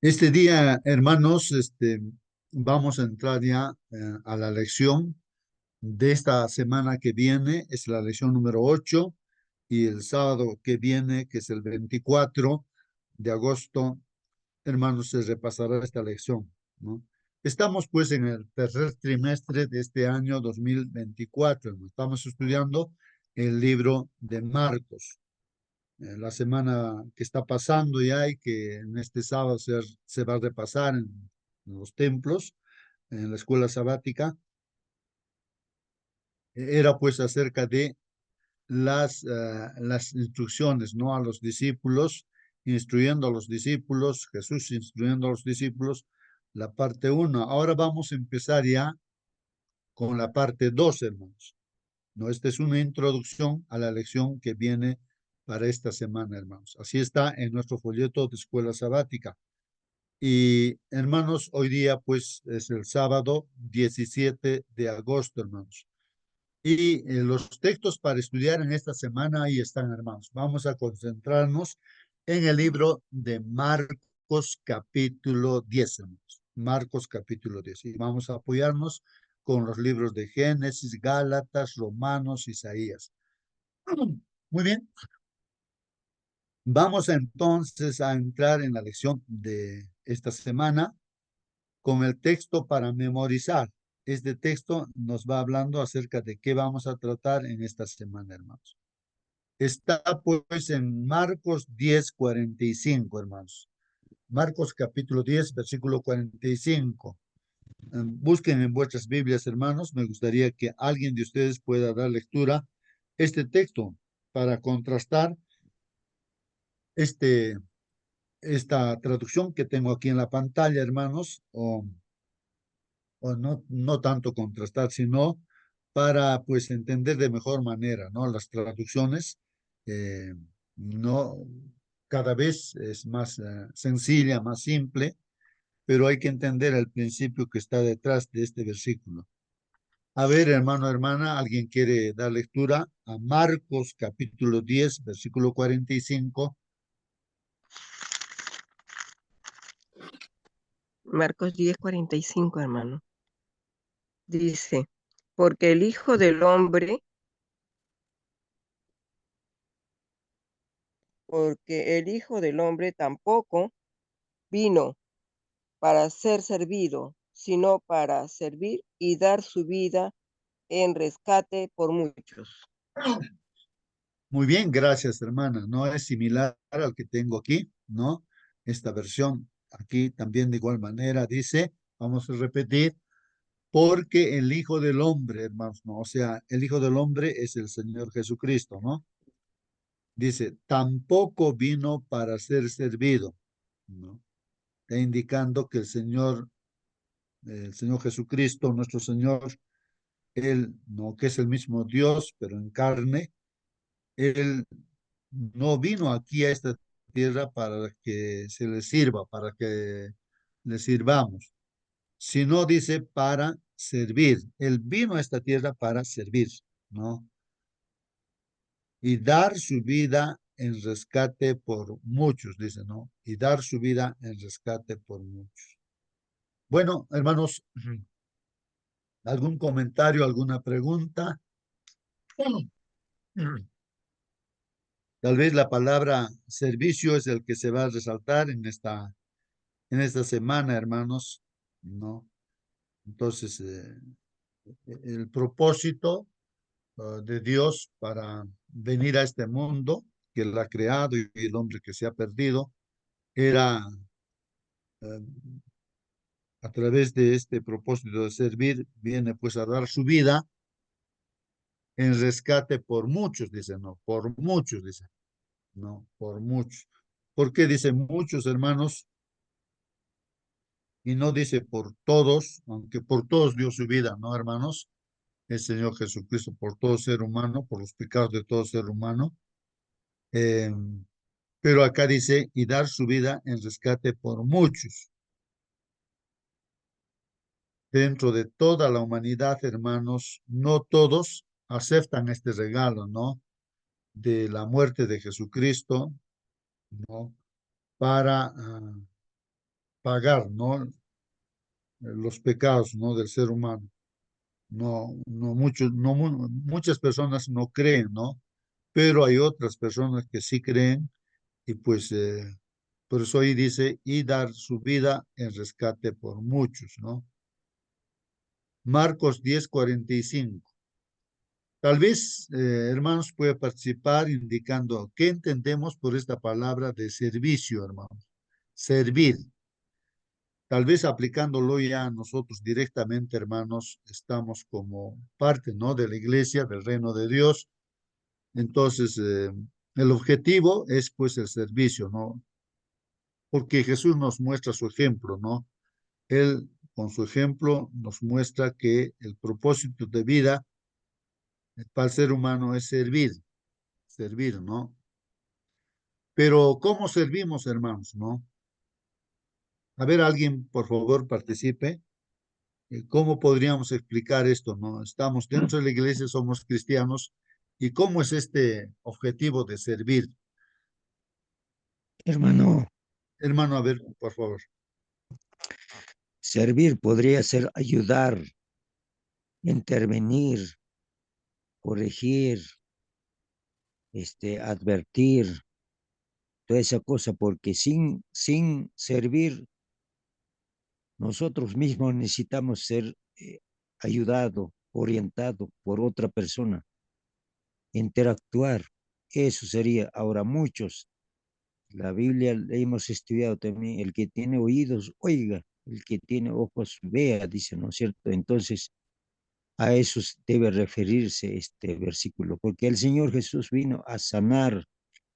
Este día, hermanos, vamos a entrar ya a la lección de esta semana que viene. Es la lección número 8 y el sábado que viene, que es el 24 de agosto, hermanos, se repasará esta lección, ¿no? Estamos pues en el tercer trimestre de este año 2024. ¿No? Estamos estudiando el libro de Marcos. La semana que está pasando ya y que en este sábado se va a repasar en los templos, en la escuela sabática, era pues acerca de las instrucciones, ¿no? A los discípulos, instruyendo a los discípulos, Jesús instruyendo a los discípulos, la parte uno. Ahora vamos a empezar ya con la parte 2, hermanos. ¿No? Esta es una introducción a la lección que viene para esta semana, hermanos. Así está en nuestro folleto de escuela sabática. Y hermanos, hoy día pues es el sábado 17 de agosto, hermanos. Y los textos para estudiar en esta semana ahí están, hermanos. Vamos a concentrarnos en el libro de Marcos capítulo 10, hermanos. Marcos capítulo 10. Y vamos a apoyarnos con los libros de Génesis, Gálatas, Romanos, Isaías. Muy bien. Vamos entonces a entrar en la lección de esta semana con el texto para memorizar. Este texto nos va hablando acerca de qué vamos a tratar en esta semana, hermanos. Está pues en Marcos 10:45, hermanos. Marcos capítulo 10, versículo 45. Busquen en vuestras Biblias, hermanos. Me gustaría que alguien de ustedes pueda dar lectura a este texto para contrastar este, esta traducción que tengo aquí en la pantalla, hermanos, o no, no tanto contrastar, sino para pues entender de mejor manera, ¿no? Las traducciones no cada vez es más sencilla, más simple, pero hay que entender el principio que está detrás de este versículo. A ver, hermano, hermana, ¿alguien quiere dar lectura a Marcos capítulo 10, versículo 45? Marcos 10:45, hermano. Dice, porque el Hijo del Hombre, porque el Hijo del Hombre tampoco vino para ser servido, sino para servir y dar su vida en rescate por muchos. Muy bien, gracias, hermana. No es similar al que tengo aquí, ¿no? Esta versión aquí también de igual manera dice, vamos a repetir, porque el Hijo del Hombre, hermanos, ¿no? O sea, el Hijo del Hombre es el Señor Jesucristo, ¿no? Dice, tampoco vino para ser servido, ¿no? Está indicando que el Señor Jesucristo, nuestro Señor, Él, ¿no? Que es el mismo Dios, pero en carne, Él no vino aquí a esta tierra para que se le sirva, para que le sirvamos, sino dice para servir. Él vino a esta tierra para servir, ¿no? Y dar su vida en rescate por muchos, dice, ¿no? Y dar su vida en rescate por muchos. Bueno, hermanos, ¿algún comentario, alguna pregunta? Tal vez la palabra servicio es el que se va a resaltar en esta semana, hermanos, ¿no? Entonces, el propósito de Dios para venir a este mundo que Él ha creado y el hombre que se ha perdido era eh, a través de este propósito de servir, viene pues a dar su vida en rescate por muchos, dice, no, por muchos, dice, no, por muchos. ¿Por qué dice muchos, hermanos? Y no dice por todos, aunque por todos dio su vida, ¿no, hermanos? El Señor Jesucristo por todo ser humano, por los pecados de todo ser humano. Eh, pero acá dice, y dar su vida en rescate por muchos. Dentro de toda la humanidad, hermanos, no todos aceptan este regalo, ¿no? De la muerte de Jesucristo, ¿no? Para pagar, ¿no? Los pecados, ¿no? Del ser humano. Muchas personas no creen, ¿no? Pero hay otras personas que sí creen y pues por eso ahí dice, y dar su vida en rescate por muchos, ¿no? Marcos 10:45. Tal vez, hermanos, puede participar indicando qué entendemos por esta palabra de servicio, hermanos. Servir. Tal vez aplicándolo ya a nosotros directamente, hermanos, estamos como parte, ¿no? De la iglesia, del reino de Dios. Entonces, el objetivo es pues el servicio, ¿no? Porque Jesús nos muestra su ejemplo, ¿no? Él, con su ejemplo, nos muestra que el propósito de vida para el ser humano es servir, ¿no? Pero ¿cómo servimos, hermanos, no? A ver, alguien, por favor, participe. ¿Cómo podríamos explicar esto, no? Estamos dentro de la iglesia, somos cristianos, ¿y cómo es este objetivo de servir? Hermano, Hermano, a ver, por favor. servir podría ser ayudar, intervenir, corregir, advertir, toda esa cosa, porque sin servir, nosotros mismos necesitamos ser ayudado, orientado por otra persona, interactuar. Eso sería. Ahora muchos, la Biblia la hemos estudiado también, el que tiene oídos, oiga, el que tiene ojos, vea, dice, ¿no es cierto? Entonces, a eso debe referirse este versículo, porque el Señor Jesús vino a sanar,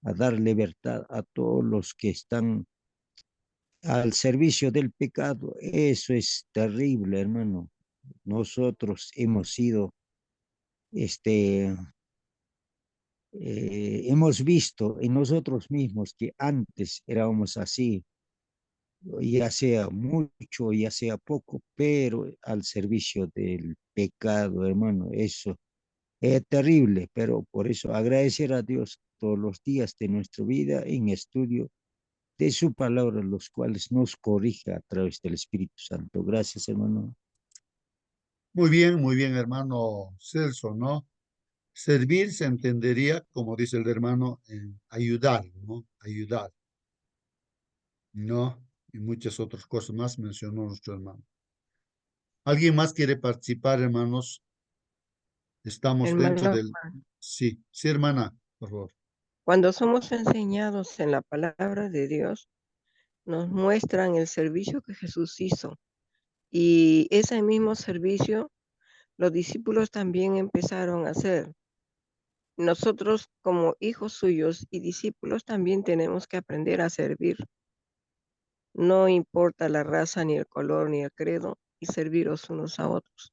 a dar libertad a todos los que están al servicio del pecado. Eso es terrible, hermano. Nosotros hemos sido, este, hemos visto en nosotros mismos que antes éramos así, ya sea mucho, ya sea poco, pero al servicio del pecado, hermano. Eso es terrible, pero por eso agradecer a Dios todos los días de nuestra vida en estudio de su palabra, los cuales nos corrige a través del Espíritu Santo. Gracias, hermano. Muy bien, hermano Celso, ¿no? Servir se entendería, como dice el hermano, en ayudar, ¿no? Ayudar, ¿no? Y muchas otras cosas más mencionó nuestro hermano. ¿Alguien más quiere participar, hermanos? Estamos dentro Hermano, del... Sí, sí, hermana, por favor. cuando somos enseñados en la palabra de Dios, nos muestran el servicio que Jesús hizo. Y ese mismo servicio los discípulos también empezaron a hacer. Nosotros como hijos suyos y discípulos también tenemos que aprender a servir. No importa la raza, ni el color, ni el credo, y serviros unos a otros.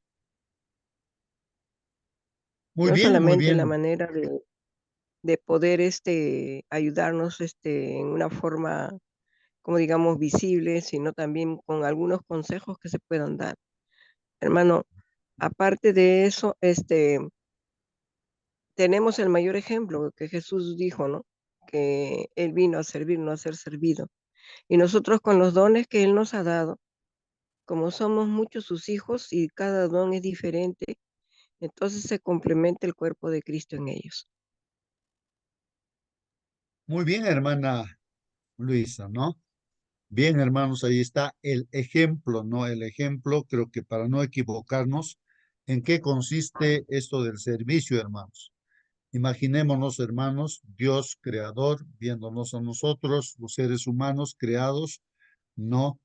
No Muy solamente la bien. manera de poder ayudarnos en una forma, como digamos, visible, sino también con algunos consejos que se puedan dar. Hermano, aparte de eso, tenemos el mayor ejemplo que Jesús dijo, ¿no? Que Él vino a servir, no a ser servido. Y nosotros con los dones que Él nos ha dado, como somos muchos sus hijos y cada don es diferente, entonces se complementa el cuerpo de Cristo en ellos. Muy bien, hermana Luisa, ¿no? Bien, hermanos, ahí está el ejemplo, ¿no? El ejemplo, creo que para no equivocarnos, ¿en qué consiste esto del servicio, hermanos? Imaginémonos, hermanos, Dios creador, viéndonos a nosotros, los seres humanos creados, ¿no?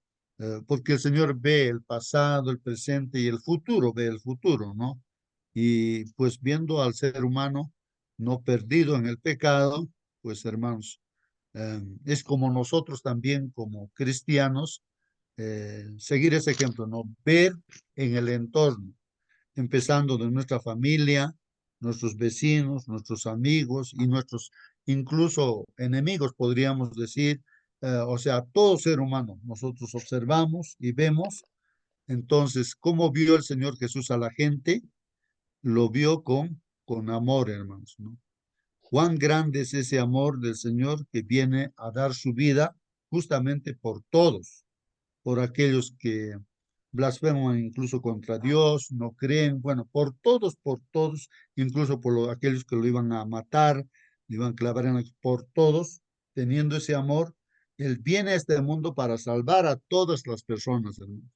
Porque el Señor ve el pasado, el presente y el futuro, ve el futuro, ¿no? Y pues viendo al ser humano no perdido en el pecado, pues hermanos, es como nosotros también como cristianos, seguir ese ejemplo, ¿no? Ver en el entorno, empezando de nuestra familia, nuestros vecinos, nuestros amigos y nuestros incluso enemigos, podríamos decir, o sea, todo ser humano, nosotros observamos y vemos, entonces, ¿cómo vio el Señor Jesús a la gente? Lo vio con amor, hermanos, ¿no? Cuán grande es ese amor del Señor que viene a dar su vida justamente por todos, por aquellos que blasfeman incluso contra Dios, no creen, bueno, por todos, incluso por aquellos que lo iban a matar, lo iban a clavar por todos, teniendo ese amor, Él viene a este mundo para salvar a todas las personas, hermano.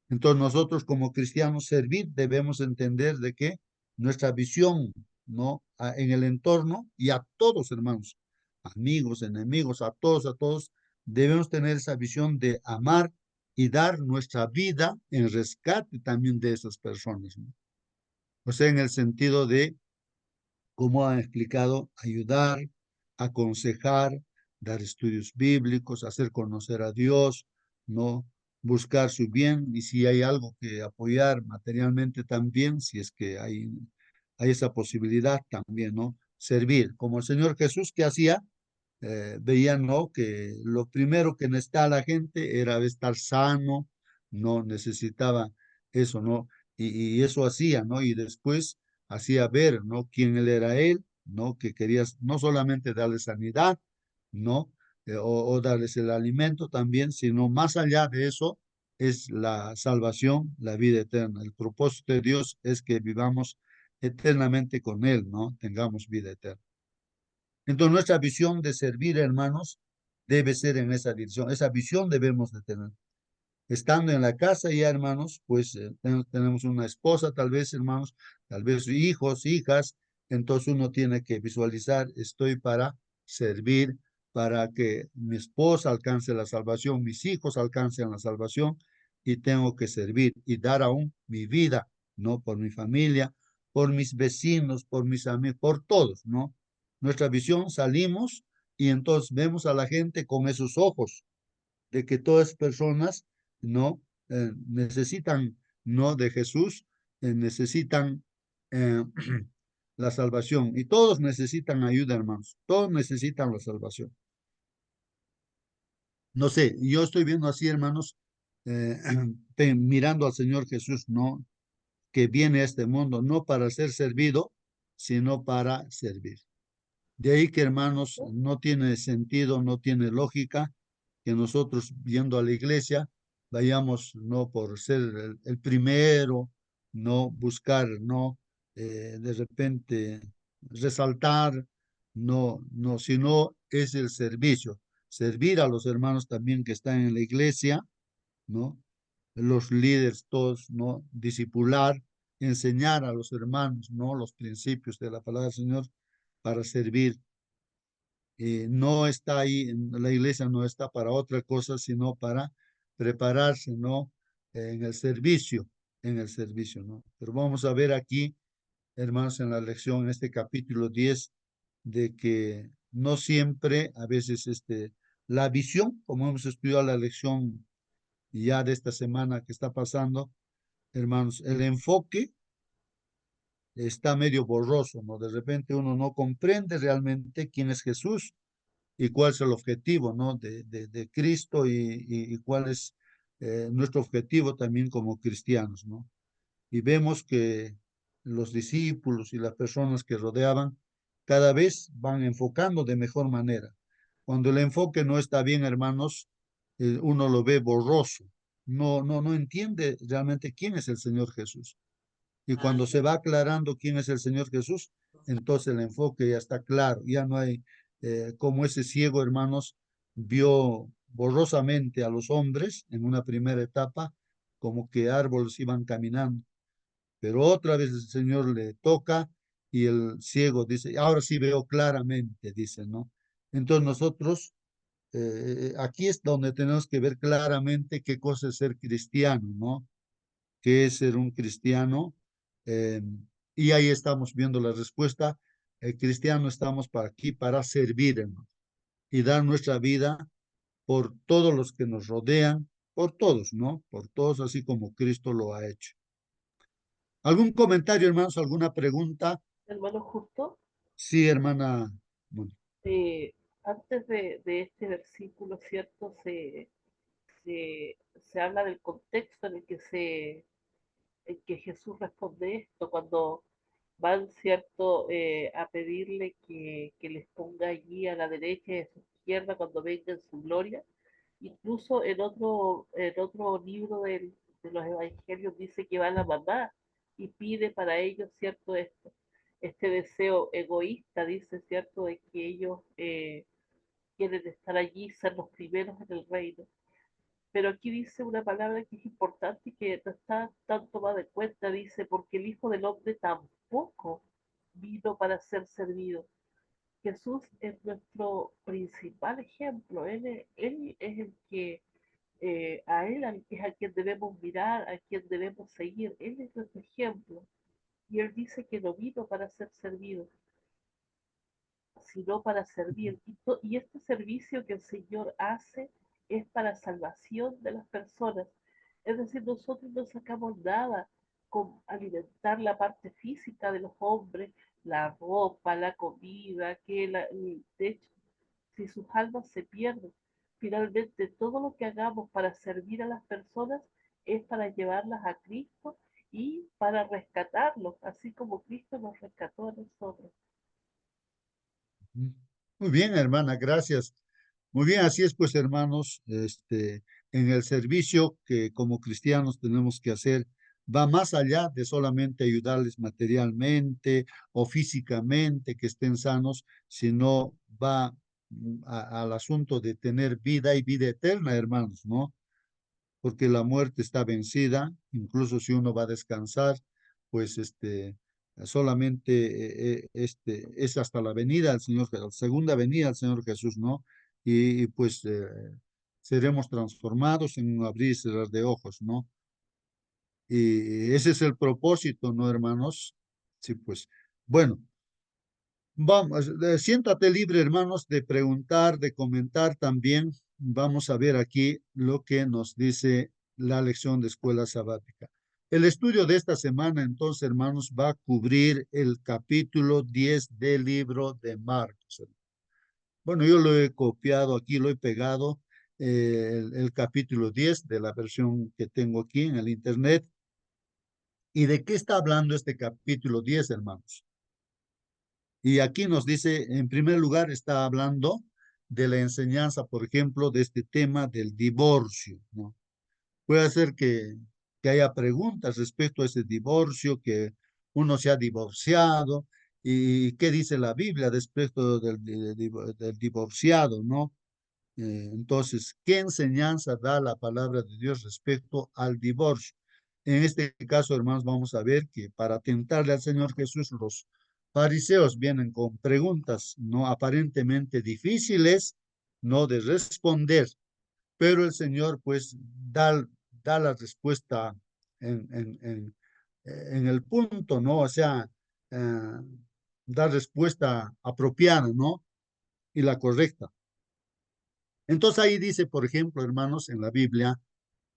Entonces nosotros como cristianos servir debemos entender de que nuestra visión, ¿no? En el entorno y a todos, hermanos, amigos, enemigos, a todos, debemos tener esa visión de amar y dar nuestra vida en rescate también de esas personas, ¿no? O sea, en el sentido de, como han explicado, ayudar, aconsejar, dar estudios bíblicos, hacer conocer a Dios, ¿no? Buscar su bien y si hay algo que apoyar materialmente también, si es que hay esa posibilidad también, ¿no? Servir, como el Señor Jesús que hacía, veían, ¿no? Que lo primero que necesitaba la gente era estar sano, no necesitaba eso, ¿no? Y eso hacía, ¿no? Y después hacía ver, ¿no? Quién él era él, ¿no? Que querías no solamente darles sanidad, ¿no? O darles el alimento también, sino más allá de eso es la salvación, la vida eterna. El propósito de Dios es que vivamos eternamente con Él, ¿no? Tengamos vida eterna. Entonces nuestra visión de servir, hermanos, debe ser en esa dirección. Esa visión debemos de tener. Estando en la casa ya, hermanos, pues tenemos una esposa, tal vez, hermanos, tal vez hijos, hijas. Entonces uno tiene que visualizar, estoy para servir, para que mi esposa alcance la salvación, mis hijos alcancen la salvación y tengo que servir y dar aún mi vida, ¿no? Por mi familia, por mis vecinos, por mis amigos, por todos, ¿no? Nuestra visión salimos y entonces vemos a la gente con esos ojos de que todas personas no necesitan no de Jesús, necesitan eh, la salvación y todos necesitan ayuda, hermanos, todos necesitan la salvación. No sé, yo estoy viendo así, hermanos, eh, mirando al Señor Jesús, no que viene a este mundo no para ser servido, sino para servir. De ahí que, hermanos, no tiene sentido, no tiene lógica que nosotros, yendo a la iglesia, vayamos no por ser el primero, no buscar, no de repente resaltar, no, no, sino es el servicio. Servir a los hermanos también que están en la iglesia, ¿no? Los líderes todos, ¿no? Discipular, enseñar a los hermanos, ¿no? Los principios de la palabra del Señor para servir. No está ahí, la iglesia no está para otra cosa, sino para prepararse, ¿no? En el servicio, ¿no? Pero vamos a ver aquí, hermanos, en la lección, en este capítulo 10 de que no siempre, a veces, la visión, como hemos estudiado la lección ya de esta semana que está pasando, hermanos, el enfoque está medio borroso, ¿no? De repente uno no comprende realmente quién es Jesús y cuál es el objetivo, ¿no? De Cristo y cuál es nuestro objetivo también como cristianos, ¿no? Y vemos que los discípulos y las personas que rodeaban cada vez van enfocando de mejor manera. Cuando el enfoque no está bien, hermanos, uno lo ve borroso, no entiende realmente quién es el Señor Jesús. Y cuando se va aclarando quién es el Señor Jesús, entonces el enfoque ya está claro, ya no hay, como ese ciego, hermanos, vio borrosamente a los hombres en una primera etapa, como que árboles iban caminando, pero otra vez el Señor le toca y el ciego dice, ahora sí veo claramente, dice, ¿no? Entonces nosotros, aquí es donde tenemos que ver claramente qué cosa es ser cristiano, ¿no? Qué es ser un cristiano. Eh, y ahí estamos viendo la respuesta. El cristiano estamos para aquí para servir, hermano, y dar nuestra vida por todos los que nos rodean, por todos, ¿no? Por todos, así como Cristo lo ha hecho. ¿Algún comentario, hermanos? ¿Alguna pregunta? Hermano Justo, Sí, hermana. Bueno, eh, antes de este versículo, ¿cierto? Se habla del contexto en que Jesús responde esto, cuando van, ¿cierto?, a pedirle que les ponga allí a la derecha y a su izquierda cuando venga en su gloria. Incluso en otro libro de los evangelios dice que va la mamá y pide para ellos, ¿cierto? Este deseo egoísta, dice, ¿cierto? De que ellos quieren estar allí, ser los primeros en el reino. Pero aquí dice una palabra que es importante y que no está tan tomada en cuenta, dice, porque el Hijo del Hombre tampoco vino para ser servido. Jesús es nuestro principal ejemplo, él es el que, a él es a quien debemos mirar, a quien debemos seguir, él es nuestro ejemplo. Y él dice que no vino para ser servido, sino para servir. Y este servicio que el Señor hace es para salvación de las personas. Es decir, nosotros no sacamos nada con alimentar la parte física de los hombres, la ropa, la comida, de hecho, si sus almas se pierden, finalmente todo lo que hagamos para servir a las personas es para llevarlas a Cristo y para rescatarlos, así como Cristo nos rescató a nosotros. Muy bien, hermana, gracias. Muy bien, así es, pues, hermanos, en el servicio que como cristianos tenemos que hacer, va más allá de solamente ayudarles materialmente o físicamente, que estén sanos, sino va al asunto de tener vida y vida eterna, hermanos, ¿no? Porque la muerte está vencida, incluso si uno va a descansar, pues solamente es hasta la venida del Señor, la segunda venida del Señor Jesús, ¿no? Y pues seremos transformados en un abrir y cerrar de ojos, ¿no? Y ese es el propósito, ¿no, hermanos? Sí, pues, bueno. Vamos, siéntate libre, hermanos, de preguntar, de comentar también. Vamos a ver aquí lo que nos dice la lección de escuela sabática. El estudio de esta semana, entonces, hermanos, va a cubrir el capítulo 10 del libro de Marcos. Bueno, yo lo he copiado aquí, lo he pegado, el capítulo 10 de la versión que tengo aquí en el internet. ¿Y de qué está hablando este capítulo 10, hermanos? Y aquí nos dice, en primer lugar, está hablando de la enseñanza, por ejemplo, de este tema del divorcio, ¿no? Puede ser que haya preguntas respecto a ese divorcio, que uno se ha divorciado, y qué dice la Biblia respecto del divorciado, ¿no? Entonces, ¿qué enseñanza da la palabra de Dios respecto al divorcio? En este caso, hermanos, vamos a ver que para tentarle al Señor Jesús, los fariseos vienen con preguntas no aparentemente difíciles, no de responder, pero el Señor pues da la respuesta en, en, en, en el punto, ¿no? O sea, eh, da respuesta apropiada, ¿no? Y la correcta. Entonces ahí dice, por ejemplo, hermanos, en la Biblia,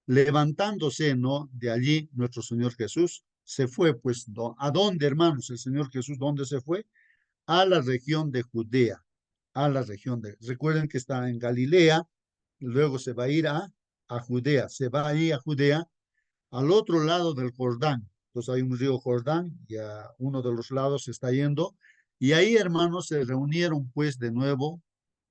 levantándose, ¿no? De allí nuestro Señor Jesús se fue, pues, ¿a dónde, hermanos? El Señor Jesús, ¿dónde se fue? A la región de Judea, recuerden que está en Galilea, y luego se va a ir a Judea, se va a ir a Judea, al otro lado del Jordán. Entonces hay un río Jordán y a uno de los lados se está yendo. Y ahí, hermanos, se reunieron pues de nuevo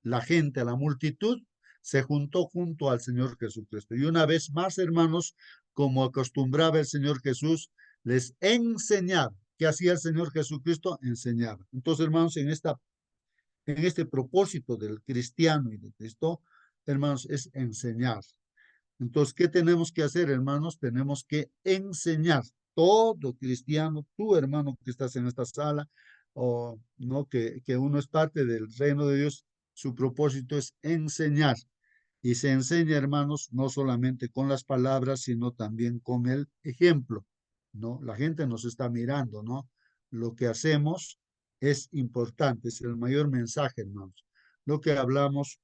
la gente, la multitud, se juntó junto al Señor Jesucristo. Y una vez más, hermanos, como acostumbraba el Señor Jesús, les enseñaba. ¿Qué hacía el Señor Jesucristo? Enseñaba. Entonces, hermanos, en este propósito del cristiano y de Cristo, hermanos, es enseñar. Entonces, ¿qué tenemos que hacer, hermanos? Tenemos que enseñar. Todo cristiano, tú, hermano, que estás en esta sala, o no, que uno es parte del reino de Dios, su propósito es enseñar. Y se enseña, hermanos, no solamente con las palabras, sino también con el ejemplo, ¿no? La gente nos está mirando, ¿no? Lo que hacemos es importante, es el mayor mensaje, hermanos. Lo que hablamos,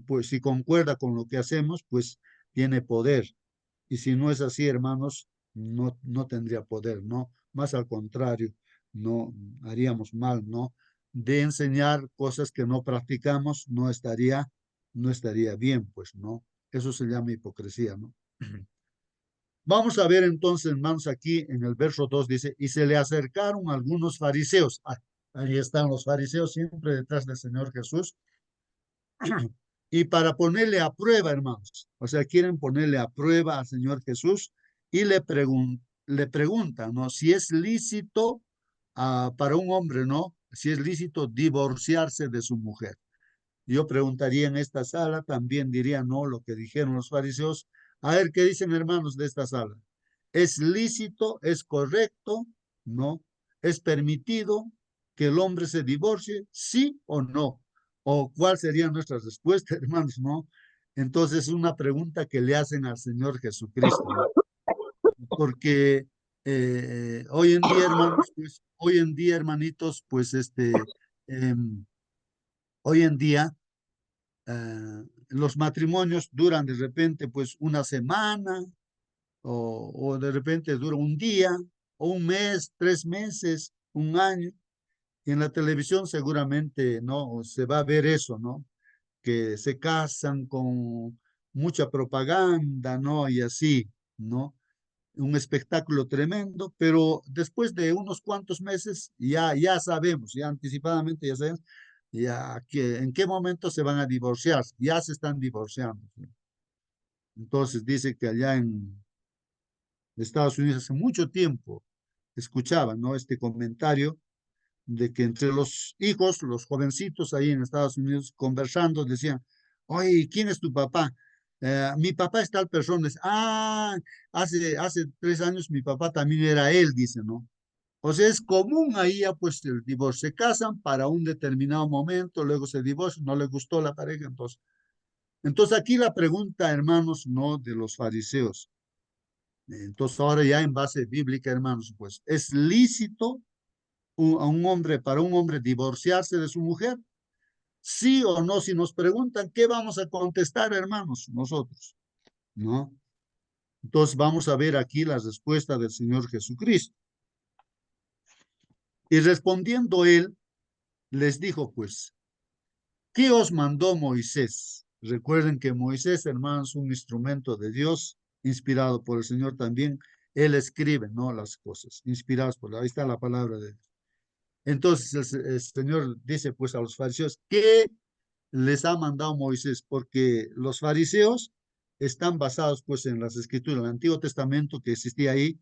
pues si concuerda con lo que hacemos, pues tiene poder. Y si no es así, hermanos, no tendría poder, ¿no? Más al contrario, no haríamos mal, ¿no? De enseñar cosas que no practicamos, no estaría bien, pues, ¿no? Eso se llama hipocresía, ¿no? Vamos a ver entonces, hermanos, aquí en el verso 2 dice, y se le acercaron algunos fariseos. Ahí están los fariseos siempre detrás del Señor Jesús. y para ponerle a prueba, hermanos. O sea, quieren ponerle a prueba al Señor Jesús y le preguntan, ¿no? Si es lícito para un hombre, ¿no? Si es lícito divorciarse de su mujer. Yo preguntaría en esta sala, también diría, no, lo que dijeron los fariseos. A ver, ¿qué dicen hermanos de esta sala? ¿Es lícito, es correcto, no? ¿Es permitido que el hombre se divorcie, sí o no? ¿O cuál sería nuestra respuesta, hermanos, no? Entonces, es una pregunta que le hacen al Señor Jesucristo, ¿no? Porque hoy en día, hermanos, pues, hoy en día, hermanitos, pues, hoy en día, los matrimonios duran de repente pues una semana o de repente dura un día o un mes, 3 meses, un año. Y en la televisión seguramente no se va a ver eso, ¿no? Que se casan con mucha propaganda, ¿no? Y así, ¿no? Un espectáculo tremendo, pero después de unos cuantos meses ya sabemos, ya anticipadamente ya sabemos, ya que en qué momento se van a divorciar, ya se están divorciando. ¿Sí? Entonces dice que allá en Estados Unidos hace mucho tiempo escuchaban, ¿no? Este comentario de que entre los hijos, los jovencitos ahí en Estados Unidos conversando, decían, oye, ¿quién es tu papá? Mi papá es tal persona. Hace 3 años mi papá también era él, dice, ¿no? O sea, es común ahí ya pues el divorcio. Se casan para un determinado momento, luego se divorcian, no les gustó la pareja, entonces. Entonces aquí la pregunta, hermanos, no de los fariseos. Entonces ahora ya en base bíblica, hermanos, pues, ¿es lícito a un hombre, para un hombre divorciarse de su mujer? Sí o no, si nos preguntan, ¿qué vamos a contestar, hermanos? Nosotros, ¿no? Entonces vamos a ver aquí la respuesta del Señor Jesucristo. Y respondiendo él, les dijo, pues, ¿qué os mandó Moisés? Recuerden que Moisés, hermanos, es un instrumento de Dios, inspirado por el Señor también. Él escribe, ¿no? Las cosas, inspiradas por él. Ahí está la palabra de Dios. Entonces el Señor dice, pues, a los fariseos, ¿qué les ha mandado Moisés? Porque los fariseos están basados, pues, en las escrituras, el Antiguo Testamento que existía ahí,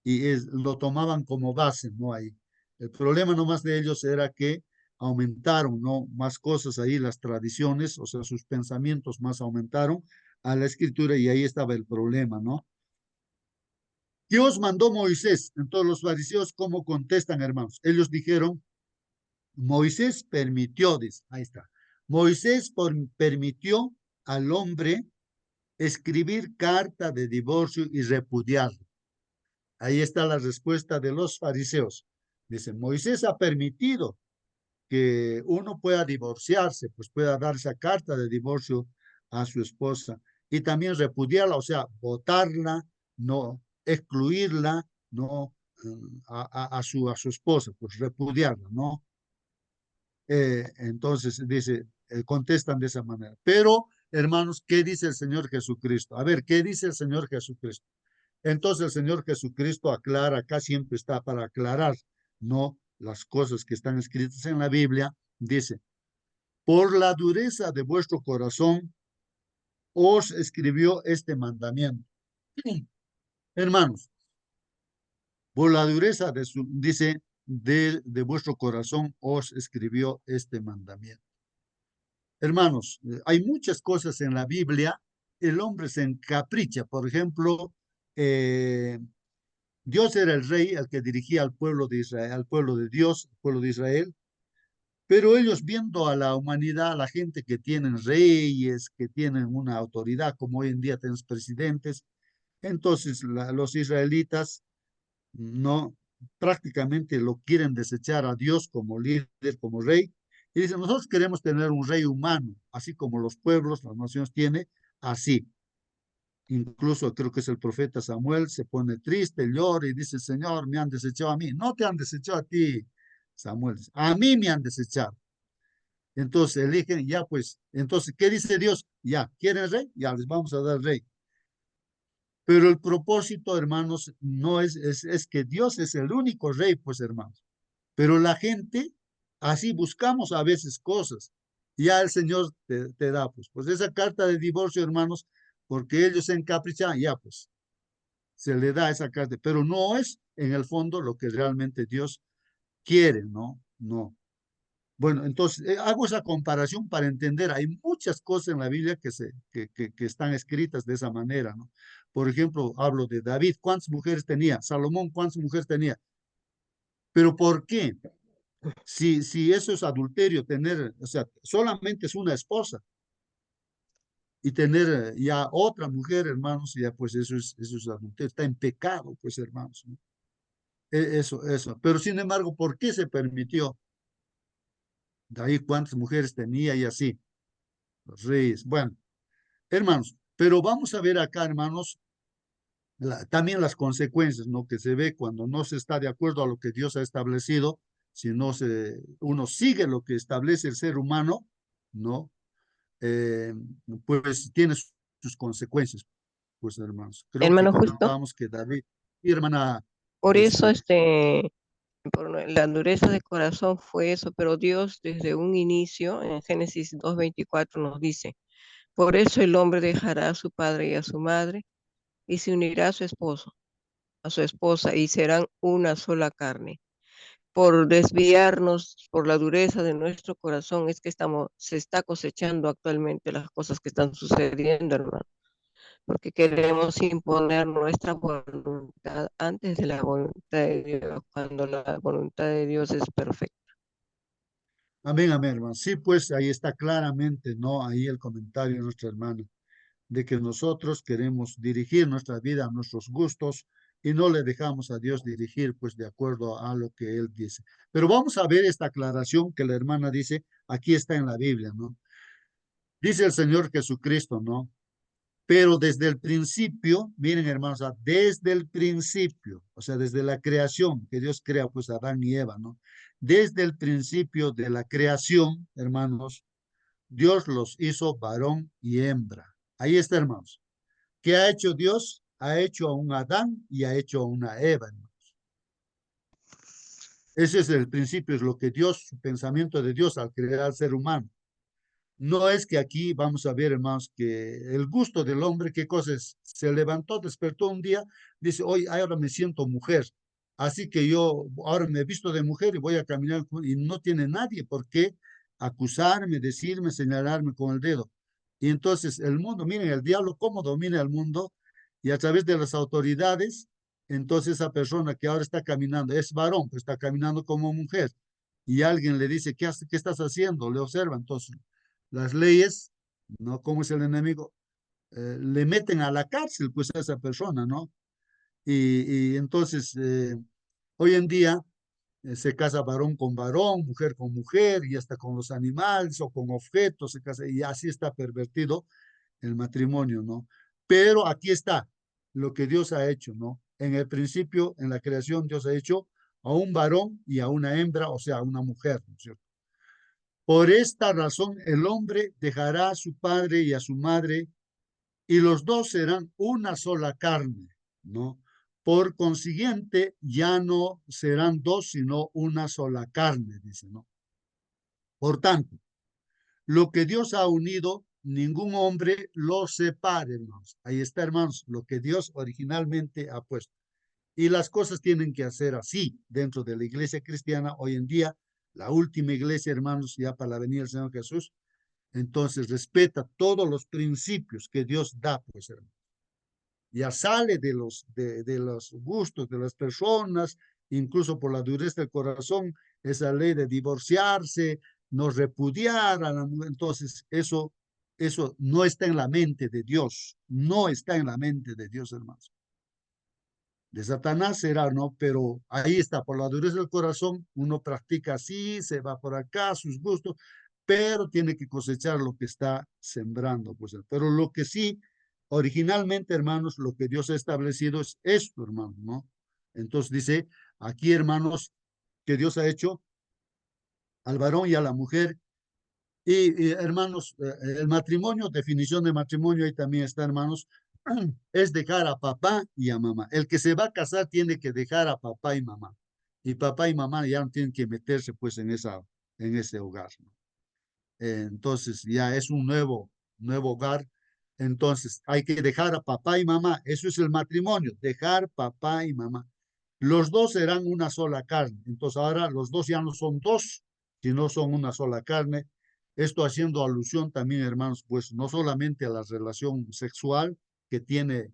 y lo tomaban como base, ¿no? Ahí. El problema nomás de ellos era que aumentaron, ¿no? Más cosas ahí, las tradiciones, o sea, sus pensamientos más aumentaron a la escritura y ahí estaba el problema, ¿no? ¿Qué os mandó Moisés? Entonces los fariseos, ¿cómo contestan, hermanos? Ellos dijeron, Moisés permitió, dice, ahí está. Moisés permitió al hombre escribir carta de divorcio y repudiarlo. Ahí está la respuesta de los fariseos. Dice, Moisés ha permitido que uno pueda divorciarse, pues pueda dar esa carta de divorcio a su esposa y también repudiarla, o sea, votarla, no excluirla, no a su esposa, pues repudiarla, ¿no? Entonces dice, contestan de esa manera. Pero, hermanos, ¿qué dice el Señor Jesucristo? A ver, ¿qué dice el Señor Jesucristo? Entonces el Señor Jesucristo aclara, acá siempre está para aclarar, no las cosas que están escritas en la Biblia. Dice, por la dureza de vuestro corazón os escribió este mandamiento. Hermanos, por la dureza dice, de vuestro corazón os escribió este mandamiento. Hermanos, hay muchas cosas en la Biblia, el hombre se encapricha. Por ejemplo, Dios era el rey, el que dirigía al pueblo de Israel, al pueblo de Dios, al pueblo de Israel, pero ellos viendo a la humanidad, a la gente que tienen reyes, que tienen una autoridad, como hoy en día tenemos presidentes, entonces los israelitas no prácticamente lo quieren desechar a Dios como líder, como rey, y dicen, nosotros queremos tener un rey humano, así como los pueblos, las naciones tienen, así. Incluso creo que es el profeta Samuel, se pone triste, llora y dice, Señor, me han desechado a mí. No te han desechado a ti, Samuel, a mí me han desechado. Entonces eligen, ya pues, entonces, ¿qué dice Dios? Ya, ¿quieren rey? Ya les vamos a dar rey. Pero el propósito, hermanos, no es que Dios es el único rey, pues, hermanos. Pero la gente, así buscamos a veces cosas. ya el Señor te da, pues esa carta de divorcio, hermanos, porque ellos se encaprichan, ya pues se le da esa carta, pero no es en el fondo lo que realmente Dios quiere, ¿no? No. Bueno, entonces hago esa comparación para entender, hay muchas cosas en la Biblia que están escritas de esa manera, ¿no? Por ejemplo, hablo de David, ¿cuántas mujeres tenía? Salomón, ¿cuántas mujeres tenía? Pero ¿por qué? Si eso es adulterio, tener, o sea, solamente es una esposa y tener ya otra mujer, hermanos, ya pues eso es adulterio, está en pecado, pues hermanos, ¿no? Eso. Pero sin embargo, ¿por qué se permitió? De ahí cuántas mujeres tenía y así, los reyes. Bueno, hermanos, pero vamos a ver acá, hermanos, también las consecuencias, ¿no? Que se ve cuando no se está de acuerdo a lo que Dios ha establecido, si no uno sigue lo que establece el ser humano, ¿no? Eh, pues tiene sus consecuencias, pues hermanos. Creo que Hermano Justo, comentábamos que David, y hermana, por eso este, la dureza de corazón fue eso, pero Dios desde un inicio, en Génesis 2:24 nos dice, por eso el hombre dejará a su padre y a su madre y se unirá a su esposo, a su esposa, y serán una sola carne. Por desviarnos, por la dureza de nuestro corazón, es que se está cosechando actualmente las cosas que están sucediendo, hermano, porque queremos imponer nuestra voluntad antes de la voluntad de Dios, cuando la voluntad de Dios es perfecta. amén, hermano. Sí, pues ahí está claramente, ¿no? Ahí el comentario de nuestra hermana, de que nosotros queremos dirigir nuestra vida a nuestros gustos y no le dejamos a Dios dirigir, pues de acuerdo a lo que Él dice. Pero vamos a ver esta aclaración que la hermana dice, aquí está en la Biblia, ¿no? Dice el Señor Jesucristo, ¿no? Pero desde el principio, miren hermanos, desde el principio, o sea, desde la creación que Dios crea, pues Adán y Eva, ¿no? Desde el principio de la creación, hermanos, Dios los hizo varón y hembra. Ahí está, hermanos. ¿Qué ha hecho Dios? Ha hecho a un Adán y ha hecho a una Eva, hermanos. Ese es el principio, es lo que Dios, su pensamiento de Dios al crear al ser humano. No es que aquí vamos a ver, hermanos, que el gusto del hombre, qué cosa es, se levantó, despertó un día, dice, hoy ahora me siento mujer, así que yo ahora me he visto de mujer y voy a caminar, y no tiene nadie por qué acusarme, decirme, señalarme con el dedo. Y entonces el mundo, miren, el diablo cómo domina el mundo, y a través de las autoridades, entonces esa persona que ahora está caminando, es varón, pues está caminando como mujer, y alguien le dice, ¿qué estás haciendo? Le observa, entonces las leyes, ¿no? ¿Cómo es el enemigo? Le meten a la cárcel, pues, a esa persona, ¿no? Y entonces, hoy en día se casa varón con varón, mujer con mujer, y hasta con los animales o con objetos, se casa, y así está pervertido el matrimonio, ¿no? Pero aquí está lo que Dios ha hecho, ¿no? En el principio, en la creación, Dios ha hecho a un varón y a una hembra, o sea, a una mujer, ¿no es cierto? Por esta razón el hombre dejará a su padre y a su madre y los dos serán una sola carne, ¿no? Por consiguiente, ya no serán dos, sino una sola carne, dice, ¿no? Por tanto, lo que Dios ha unido, ningún hombre lo separe, hermanos. Ahí está, hermanos, lo que Dios originalmente ha puesto. Y las cosas tienen que hacer así dentro de la iglesia cristiana hoy en día, la última iglesia, hermanos, ya para la venida del Señor Jesús. Entonces respeta todos los principios que Dios da, pues hermano. Ya sale de los gustos de las personas, incluso por la dureza del corazón, esa ley de divorciarse, no repudiar a la mujer. Entonces, eso no está en la mente de Dios, no está en la mente de Dios, hermanos. De Satanás será, ¿no? Pero ahí está, por la dureza del corazón, uno practica así, se va por acá, sus gustos, pero tiene que cosechar lo que está sembrando, pues. Pero lo que sí, originalmente, hermanos, lo que Dios ha establecido es esto, hermanos, ¿no? Entonces dice, aquí, hermanos, que Dios ha hecho al varón y a la mujer. Y hermanos, el matrimonio, definición de matrimonio, ahí también está, hermanos, es dejar a papá y a mamá. El que se va a casar tiene que dejar a papá y mamá. Y papá y mamá ya no tienen que meterse pues en ese hogar, ¿no? entonces ya es un nuevo hogar. Entonces hay que dejar a papá y mamá. Eso es el matrimonio, dejar papá y mamá. Los dos serán una sola carne. Entonces ahora los dos ya no son dos, sino son una sola carne. Esto haciendo alusión también, hermanos, pues no solamente a la relación sexual que tiene,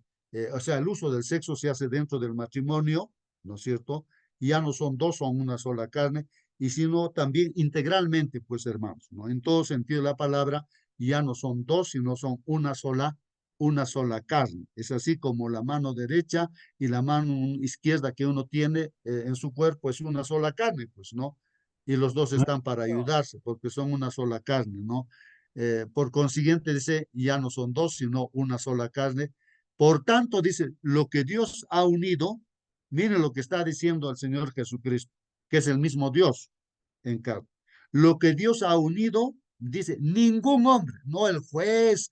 o sea, el uso del sexo se hace dentro del matrimonio, ¿no es cierto? Y ya no son dos, son una sola carne, y sino también integralmente, pues hermanos, ¿no? En todo sentido de la palabra, ya no son dos, sino son una sola carne. Es así como la mano derecha y la mano izquierda que uno tiene en su cuerpo es una sola carne, pues, ¿no? Y los dos están para ayudarse porque son una sola carne, ¿no? Por consiguiente, dice, ya no son dos, sino una sola carne. Por tanto, dice, lo que Dios ha unido, mire lo que está diciendo el Señor Jesucristo, que es el mismo Dios en carne. Lo que Dios ha unido, dice, ningún hombre, no el juez,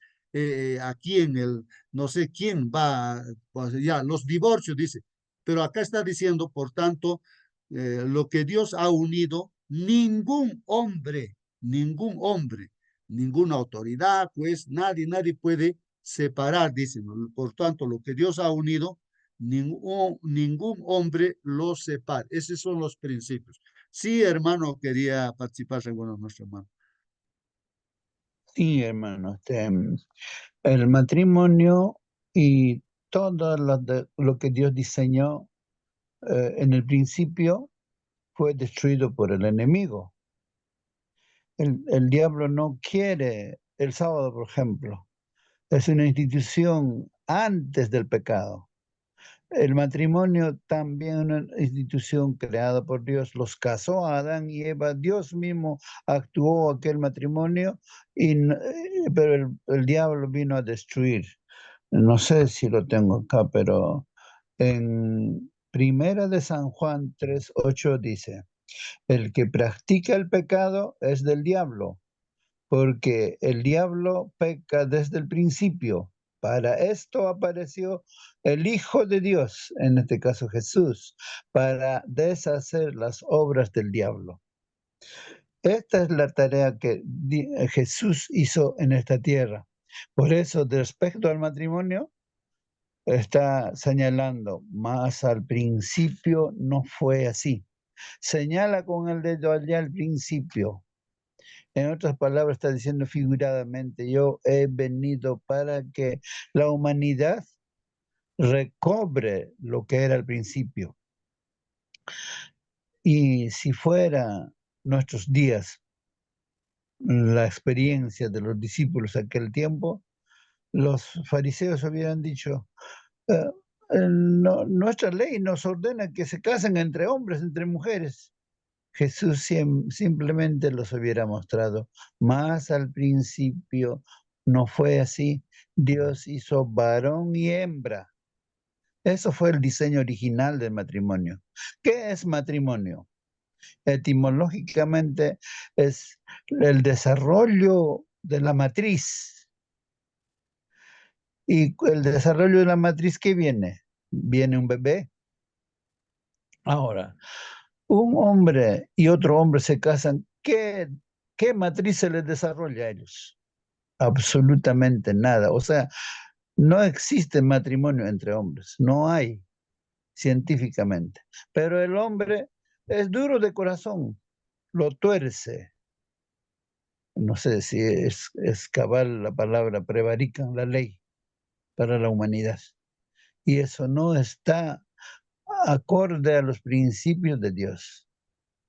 aquí en el, no sé quién va, pues ya, los divorcios, dice, pero acá está diciendo, por tanto, lo que Dios ha unido, ninguna autoridad, pues nadie puede separar, dicen. Por tanto, lo que Dios ha unido, ningún hombre lo separa. Esos son los principios. Sí, hermano, quería participar, según nuestro hermano. Sí, hermano, el matrimonio y todo lo que Dios diseñó en el principio fue destruido por el enemigo. El diablo no quiere el sábado, por ejemplo. Es una institución antes del pecado. El matrimonio también una institución creada por Dios. Los casó a Adán y Eva. Dios mismo actuó aquel matrimonio, pero el diablo vino a destruir. No sé si lo tengo acá, pero en Primera de San Juan 3:8 dice, el que practica el pecado es del diablo, porque el diablo peca desde el principio. Para esto apareció el Hijo de Dios, en este caso Jesús, para deshacer las obras del diablo. Esta es la tarea que Jesús hizo en esta tierra. Por eso, respecto al matrimonio, está señalando, más al principio no fue así. Señala con el dedo allá al principio. En otras palabras, está diciendo figuradamente, yo he venido para que la humanidad recobre lo que era al principio. Y si fuera nuestros días la experiencia de los discípulos aquel tiempo, los fariseos hubieran dicho, nuestra ley nos ordena que se casen entre hombres, entre mujeres. Jesús simplemente los hubiera mostrado. Más al principio no fue así. Dios hizo varón y hembra. Eso fue el diseño original del matrimonio. ¿Qué es matrimonio? Etimológicamente es el desarrollo de la matriz. ¿Y el desarrollo de la matriz qué viene? Viene un bebé. Ahora, un hombre y otro hombre se casan, ¿qué matriz se les desarrolla a ellos? Absolutamente nada. O sea, no existe matrimonio entre hombres, no hay científicamente. Pero el hombre es duro de corazón, lo tuerce. No sé si es cabal la palabra, prevarican la ley para la humanidad. Y eso no está acorde a los principios de Dios.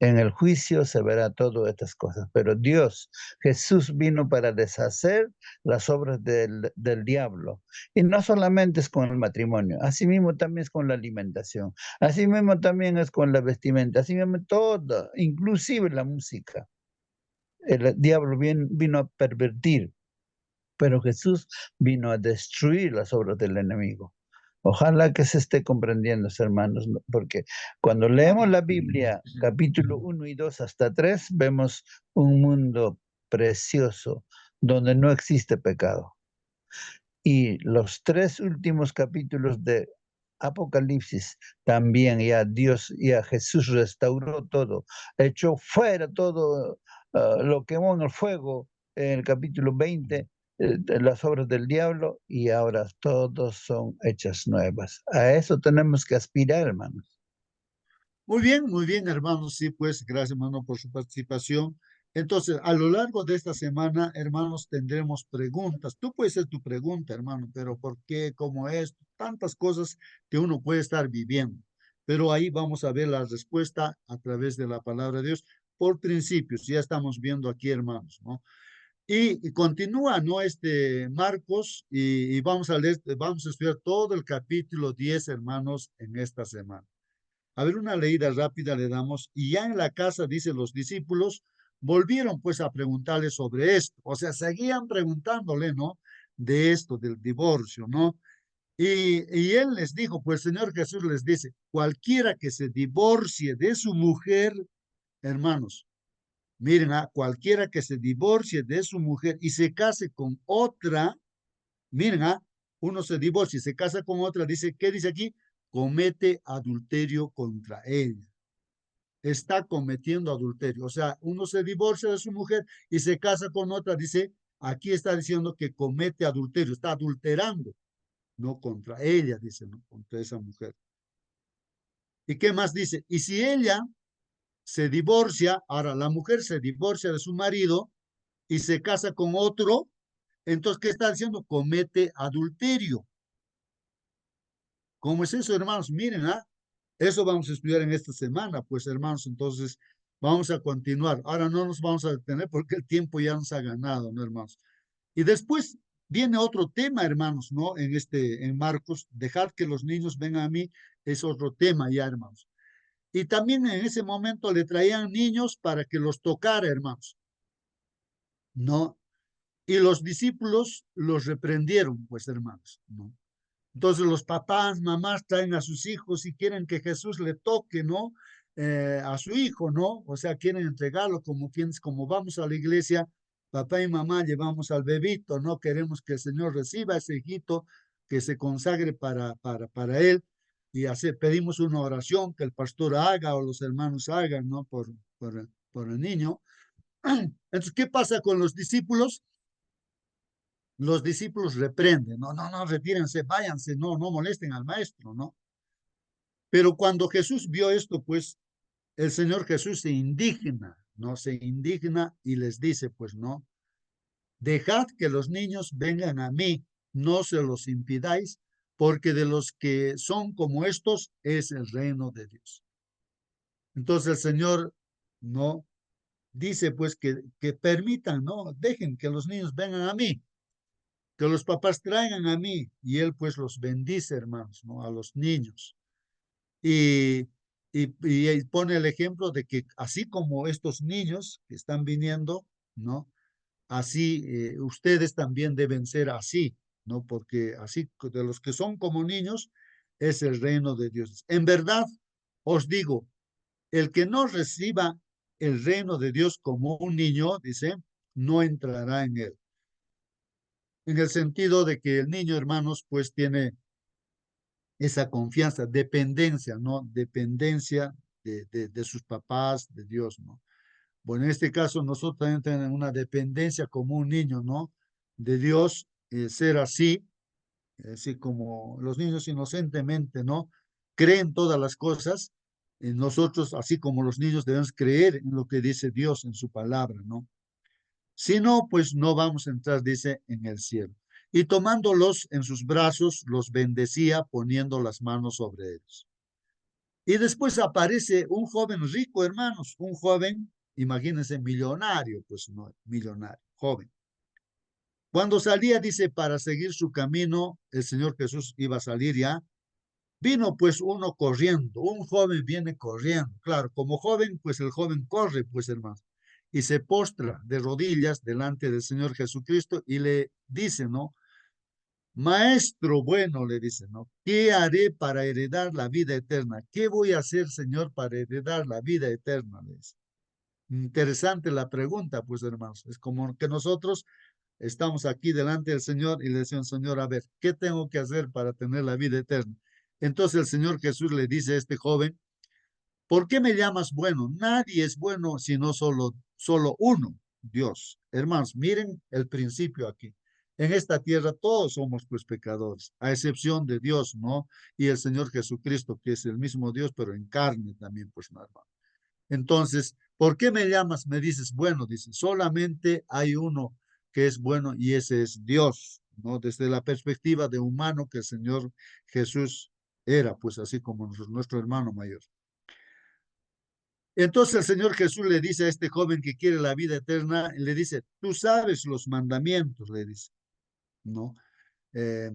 En el juicio se verá todas estas cosas, pero Dios, Jesús vino para deshacer las obras del diablo. Y no solamente es con el matrimonio, así mismo también es con la alimentación, así mismo también es con la vestimenta, así mismo todo, inclusive la música. El diablo vino a pervertir, pero Jesús vino a destruir las obras del enemigo. Ojalá que se esté comprendiendo, hermanos, porque cuando leemos la Biblia, capítulo 1 y 2 hasta 3, vemos un mundo precioso donde no existe pecado. Y los 3 últimos capítulos de Apocalipsis, también ya Jesús restauró todo, echó fuera todo, lo quemó en el fuego en el capítulo 20, de las obras del diablo, y ahora todos son hechas nuevas. A eso tenemos que aspirar, hermanos. Muy bien, hermanos. Sí, pues, gracias, hermano, por su participación. Entonces, a lo largo de esta semana, hermanos, tendremos preguntas. Tú puedes hacer tu pregunta, hermano, pero ¿por qué? ¿Cómo es? Tantas cosas que uno puede estar viviendo. Pero ahí vamos a ver la respuesta a través de la palabra de Dios por principios. Ya estamos viendo aquí, hermanos, ¿no? Y continúa, ¿no? Marcos, y vamos a leer, vamos a estudiar todo el capítulo 10, hermanos, en esta semana. A ver, una leída rápida le damos. Y ya en la casa, dice, los discípulos volvieron pues a preguntarle sobre esto. O sea, seguían preguntándole, ¿no? De esto, del divorcio, ¿no? Y él les dijo, pues Señor Jesús les dice, cualquiera que se divorcie de su mujer, hermanos, miren, cualquiera que se divorcie de su mujer y se case con otra, miren, uno se divorcia y se casa con otra, dice, ¿qué dice aquí? Comete adulterio contra ella. Está cometiendo adulterio. O sea, uno se divorcia de su mujer y se casa con otra, dice, aquí está diciendo que comete adulterio, está adulterando, no contra ella, dice, no contra esa mujer. ¿Y qué más dice? Y si ella se divorcia, ahora la mujer se divorcia de su marido y se casa con otro, entonces, ¿qué está diciendo? Comete adulterio. ¿Cómo es eso, hermanos? Miren, eso vamos a estudiar en esta semana, pues, hermanos, entonces vamos a continuar. Ahora no nos vamos a detener porque el tiempo ya nos ha ganado, ¿no, hermanos? Y después viene otro tema, hermanos, ¿no? En Marcos, dejar que los niños vengan a mí es otro tema ya, hermanos. Y también en ese momento le traían niños para que los tocara, hermanos, ¿no? Y los discípulos los reprendieron, pues, hermanos, ¿no? Entonces los papás, mamás traen a sus hijos y quieren que Jesús le toque, ¿no? A su hijo, ¿no? O sea, quieren entregarlo como vamos a la iglesia, papá y mamá llevamos al bebito, ¿no? Queremos que el Señor reciba a ese hijito, que se consagre para él y pedimos una oración que el pastor haga o los hermanos hagan, ¿no? Por el niño. Entonces, ¿qué pasa con los discípulos? Los discípulos reprenden, no, retírense, váyanse, no molesten al maestro, ¿no? Pero cuando Jesús vio esto, pues el Señor Jesús se indigna, ¿no? Se indigna y les dice, pues no, dejad que los niños vengan a mí, no se los impidáis, porque de los que son como estos es el reino de Dios. Entonces el Señor, ¿no? Dice pues que permitan, ¿no? Dejen que los niños vengan a mí, que los papás traigan a mí, y él pues los bendice, hermanos, ¿no? A los niños. Y pone el ejemplo de que así como estos niños que están viniendo, ¿no? Así ustedes también deben ser así, ¿no? Porque así de los que son como niños es el reino de Dios. En verdad, os digo, el que no reciba el reino de Dios como un niño, dice, no entrará en él. En el sentido de que el niño, hermanos, pues tiene esa confianza, dependencia, ¿no? Dependencia de sus papás, de Dios, ¿no? Bueno, en este caso nosotros también tenemos una dependencia como un niño, ¿no? De Dios, ser así como los niños inocentemente, ¿no? Creen todas las cosas, nosotros, así como los niños, debemos creer en lo que dice Dios en su palabra, ¿no? Si no, pues no vamos a entrar, dice, en el cielo. Y tomándolos en sus brazos, los bendecía poniendo las manos sobre ellos. Y después aparece un joven rico, hermanos, un joven, imagínense, millonario, pues no, millonario, joven. Cuando salía, dice, para seguir su camino, el Señor Jesús iba a salir ya. Vino pues uno corriendo, un joven viene corriendo. Claro, como joven, pues el joven corre, pues hermano, y se postra de rodillas delante del Señor Jesucristo y le dice, ¿no? Maestro bueno, le dice, ¿no? ¿Qué haré para heredar la vida eterna? ¿Qué voy a hacer, Señor, para heredar la vida eterna? Le dice. Interesante la pregunta, pues hermanos. Es como que nosotros estamos aquí delante del Señor y le decimos, Señor, a ver, ¿qué tengo que hacer para tener la vida eterna? Entonces el Señor Jesús le dice a este joven, ¿por qué me llamas bueno? Nadie es bueno sino solo uno, Dios. Hermanos, miren el principio aquí. En esta tierra todos somos pues pecadores, a excepción de Dios, ¿no? Y el Señor Jesucristo, que es el mismo Dios, pero en carne también, pues, no, hermano. Entonces, ¿por qué me llamas? Me dices, bueno, dice, solamente hay uno que es bueno y ese es Dios, ¿no? Desde la perspectiva de humano que el Señor Jesús era, pues así como nuestro hermano mayor. Entonces el Señor Jesús le dice a este joven que quiere la vida eterna, le dice, tú sabes los mandamientos, le dice, ¿no? Eh,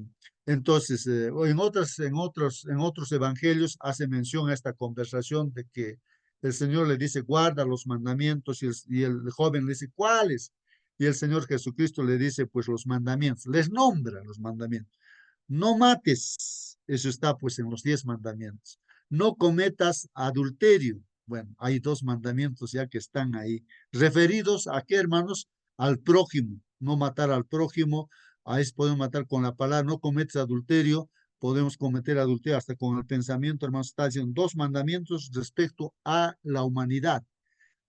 entonces, en otros evangelios hace mención a esta conversación de que el Señor le dice, guarda los mandamientos, y el joven le dice, ¿cuáles? Y el Señor Jesucristo le dice, pues los mandamientos, les nombra los mandamientos. No mates, eso está pues en los 10 mandamientos. No cometas adulterio. Bueno, hay 2 mandamientos ya que están ahí, referidos a qué, hermanos, al prójimo, no matar al prójimo. A veces podemos matar con la palabra, no cometes adulterio, podemos cometer adulterio hasta con el pensamiento, hermanos, está diciendo 2 mandamientos respecto a la humanidad.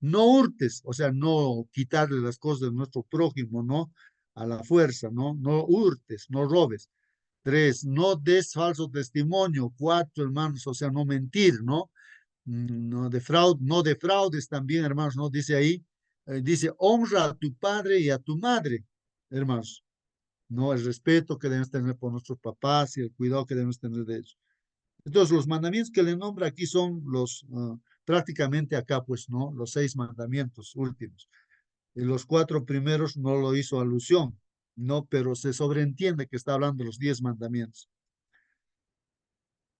No hurtes, o sea, no quitarle las cosas de nuestro prójimo, ¿no? A la fuerza, ¿no? No hurtes, no robes. 3, no des falso testimonio. 4, hermanos, o sea, no mentir, ¿no? No defraudes también, hermanos, ¿no? Dice ahí, dice, honra a tu padre y a tu madre, hermanos. ¿No? El respeto que debemos tener por nuestros papás y el cuidado que debemos tener de ellos. Entonces, los mandamientos que le nombra aquí son prácticamente acá, pues, ¿no? Los 6 mandamientos últimos. Y los 4 primeros no lo hizo alusión, ¿no? Pero se sobreentiende que está hablando de los 10 mandamientos.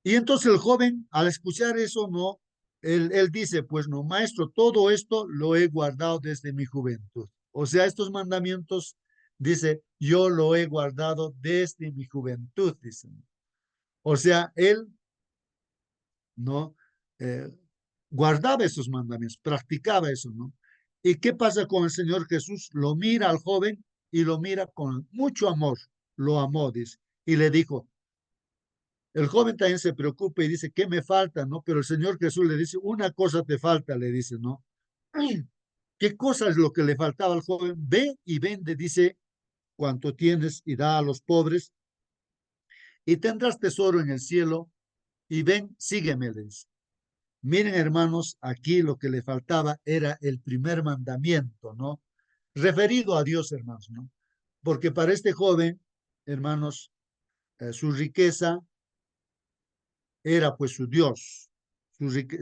Y entonces el joven, al escuchar eso, no, él dice, pues no, maestro, todo esto lo he guardado desde mi juventud. O sea, estos mandamientos, dice, yo lo he guardado desde mi juventud, dice. O sea, él no guardaba esos mandamientos, practicaba eso, ¿no? ¿Y qué pasa con el Señor Jesús? Lo mira al joven y lo mira con mucho amor, lo amó, dice, y le dijo, el joven también se preocupa y dice, ¿qué me falta? ¿No? Pero el Señor Jesús le dice, una cosa te falta, le dice, ¿no? ¿Qué cosa es lo que le faltaba al joven? Ve y vende, dice, cuanto tienes y da a los pobres y tendrás tesoro en el cielo y ven, sígueme, le dice. Miren, hermanos, aquí lo que le faltaba era el primer mandamiento, ¿no? Referido a Dios, hermanos, ¿no? Porque para este joven, hermanos, su riqueza era pues su Dios,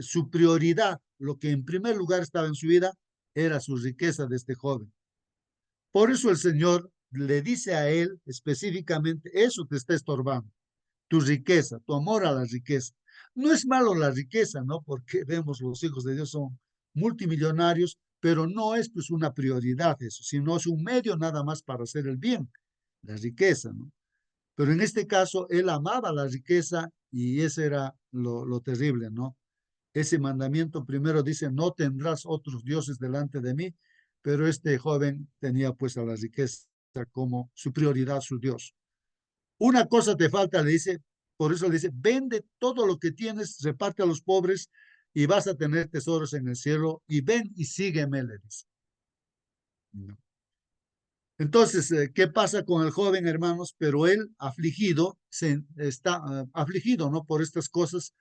su prioridad, lo que en primer lugar estaba en su vida, era su riqueza de este joven. Por eso el Señor le dice a él específicamente, eso te está estorbando, tu riqueza, tu amor a la riqueza. No es malo la riqueza, ¿no? Porque vemos los hijos de Dios son multimillonarios, pero no es pues una prioridad eso, sino es un medio nada más para hacer el bien, la riqueza, ¿no? Pero en este caso, él amaba la riqueza y ese era lo terrible, ¿no? Ese mandamiento primero dice, no tendrás otros dioses delante de mí, pero este joven tenía pues a la riqueza como su prioridad, su Dios. Una cosa te falta, le dice, por eso le dice, vende todo lo que tienes, reparte a los pobres y vas a tener tesoros en el cielo y ven y sígueme, le dice. No. Entonces, ¿qué pasa con el joven, hermanos? Pero él, afligido, está afligido, ¿no? Por estas cosas,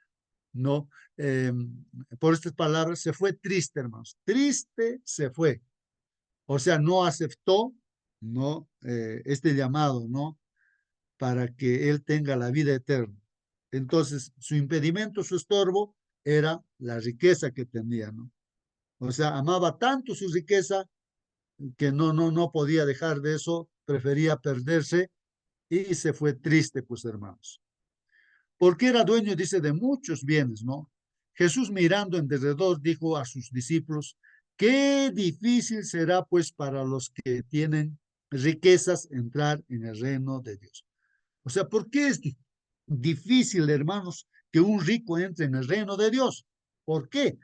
¿no? Eh, por estas palabras, se fue triste, hermanos. Triste se fue. O sea, no aceptó, ¿no? Este llamado, ¿no? Para que él tenga la vida eterna. Entonces, su impedimento, su estorbo, era la riqueza que tenía, ¿no? O sea, amaba tanto su riqueza que no podía dejar de eso, prefería perderse y se fue triste, pues hermanos. Porque era dueño, dice, de muchos bienes, ¿no? Jesús mirando en derredor dijo a sus discípulos, qué difícil será pues para los que tienen riquezas entrar en el reino de Dios. O sea, ¿por qué es difícil, hermanos, que un rico entre en el reino de Dios? ¿Por qué?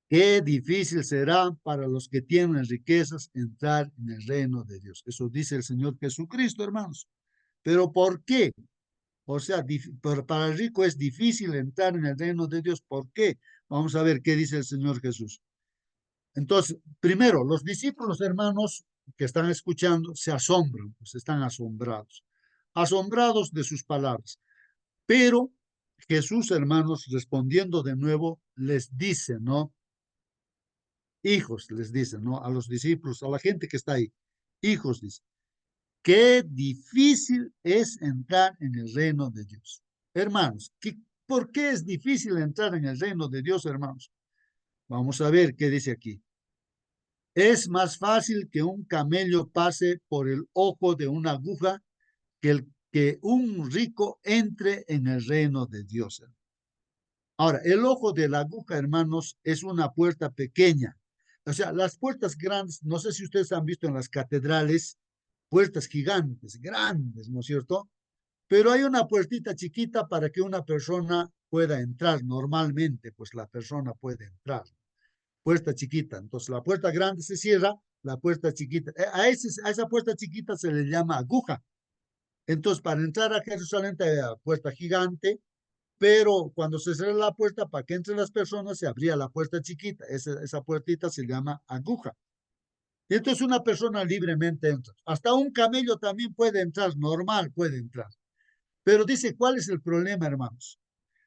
Qué difícil será para los que tienen riquezas entrar en el reino de Dios. Eso dice el Señor Jesucristo, hermanos. ¿Pero por qué? O sea, para el rico es difícil entrar en el reino de Dios. ¿Por qué? Vamos a ver qué dice el Señor Jesús. Entonces, primero, los discípulos, hermanos, que están escuchando, se asombran, pues están asombrados, asombrados de sus palabras. Pero Jesús, hermanos, respondiendo de nuevo, les dice, ¿no? Hijos, les dice, ¿no? A los discípulos, a la gente que está ahí. Hijos, dice, qué difícil es entrar en el reino de Dios. Hermanos, ¿por qué es difícil entrar en el reino de Dios, hermanos? Vamos a ver qué dice aquí. Es más fácil que un camello pase por el ojo de una aguja que un rico entre en el reino de Dios. Ahora, el ojo de la aguja, hermanos, es una puerta pequeña. O sea, las puertas grandes, no sé si ustedes han visto en las catedrales, puertas gigantes, grandes, ¿no es cierto? Pero hay una puertita chiquita para que una persona pueda entrar normalmente, pues la persona puede entrar. Puerta chiquita. Entonces, la puerta grande se cierra, la puerta chiquita. A esa puerta chiquita se le llama aguja. Entonces, para entrar a Jerusalén hay una puerta gigante, pero cuando se cierra la puerta para que entren las personas, se abría la puerta chiquita. Esa puertita se llama aguja. Y entonces una persona libremente entra. Hasta un camello también puede entrar, normal puede entrar. Pero dice, ¿cuál es el problema, hermanos?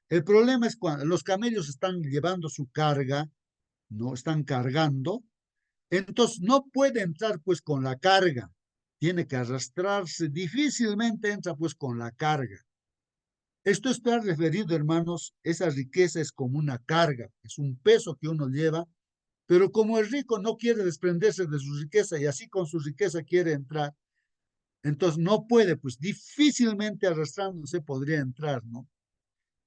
El problema es cuando los camellos están llevando su carga, no están cargando, entonces no puede entrar pues con la carga, tiene que arrastrarse, difícilmente entra pues con la carga. Esto está referido, hermanos, esa riqueza es como una carga, es un peso que uno lleva, pero como el rico no quiere desprenderse de su riqueza y así con su riqueza quiere entrar, entonces no puede, pues difícilmente arrastrándose podría entrar, ¿no?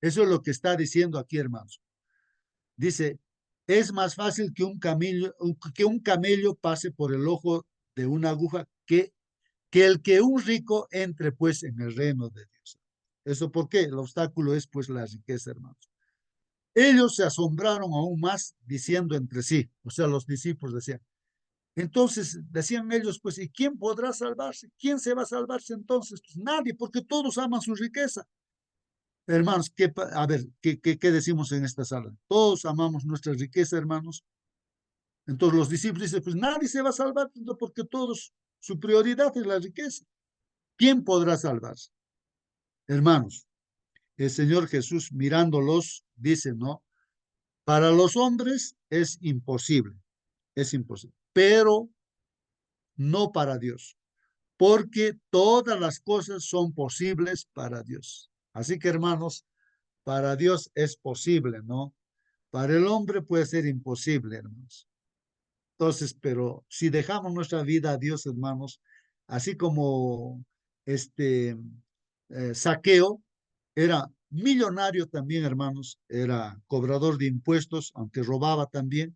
Eso es lo que está diciendo aquí, hermanos. Dice, es más fácil que un camello pase por el ojo de una aguja que el que un rico entre pues en el reino de Dios. ¿Eso por qué? El obstáculo es pues la riqueza, hermanos. Ellos se asombraron aún más diciendo entre sí, o sea, los discípulos decían. Entonces decían ellos, pues, ¿y quién podrá salvarse? ¿Quién se va a salvarse entonces? Pues nadie, porque todos aman su riqueza. Hermanos, a ver, ¿qué decimos en esta sala? Todos amamos nuestra riqueza, hermanos. Entonces los discípulos dicen, pues nadie se va a salvar porque todos, su prioridad es la riqueza. ¿Quién podrá salvarse? Hermanos, el Señor Jesús mirándolos dice, no, para los hombres es imposible, pero no para Dios, porque todas las cosas son posibles para Dios. Así que, hermanos, para Dios es posible, ¿no? Para el hombre puede ser imposible, hermanos. Entonces, pero si dejamos nuestra vida a Dios, hermanos, así como Saqueo era millonario también, hermanos, era cobrador de impuestos, aunque robaba también,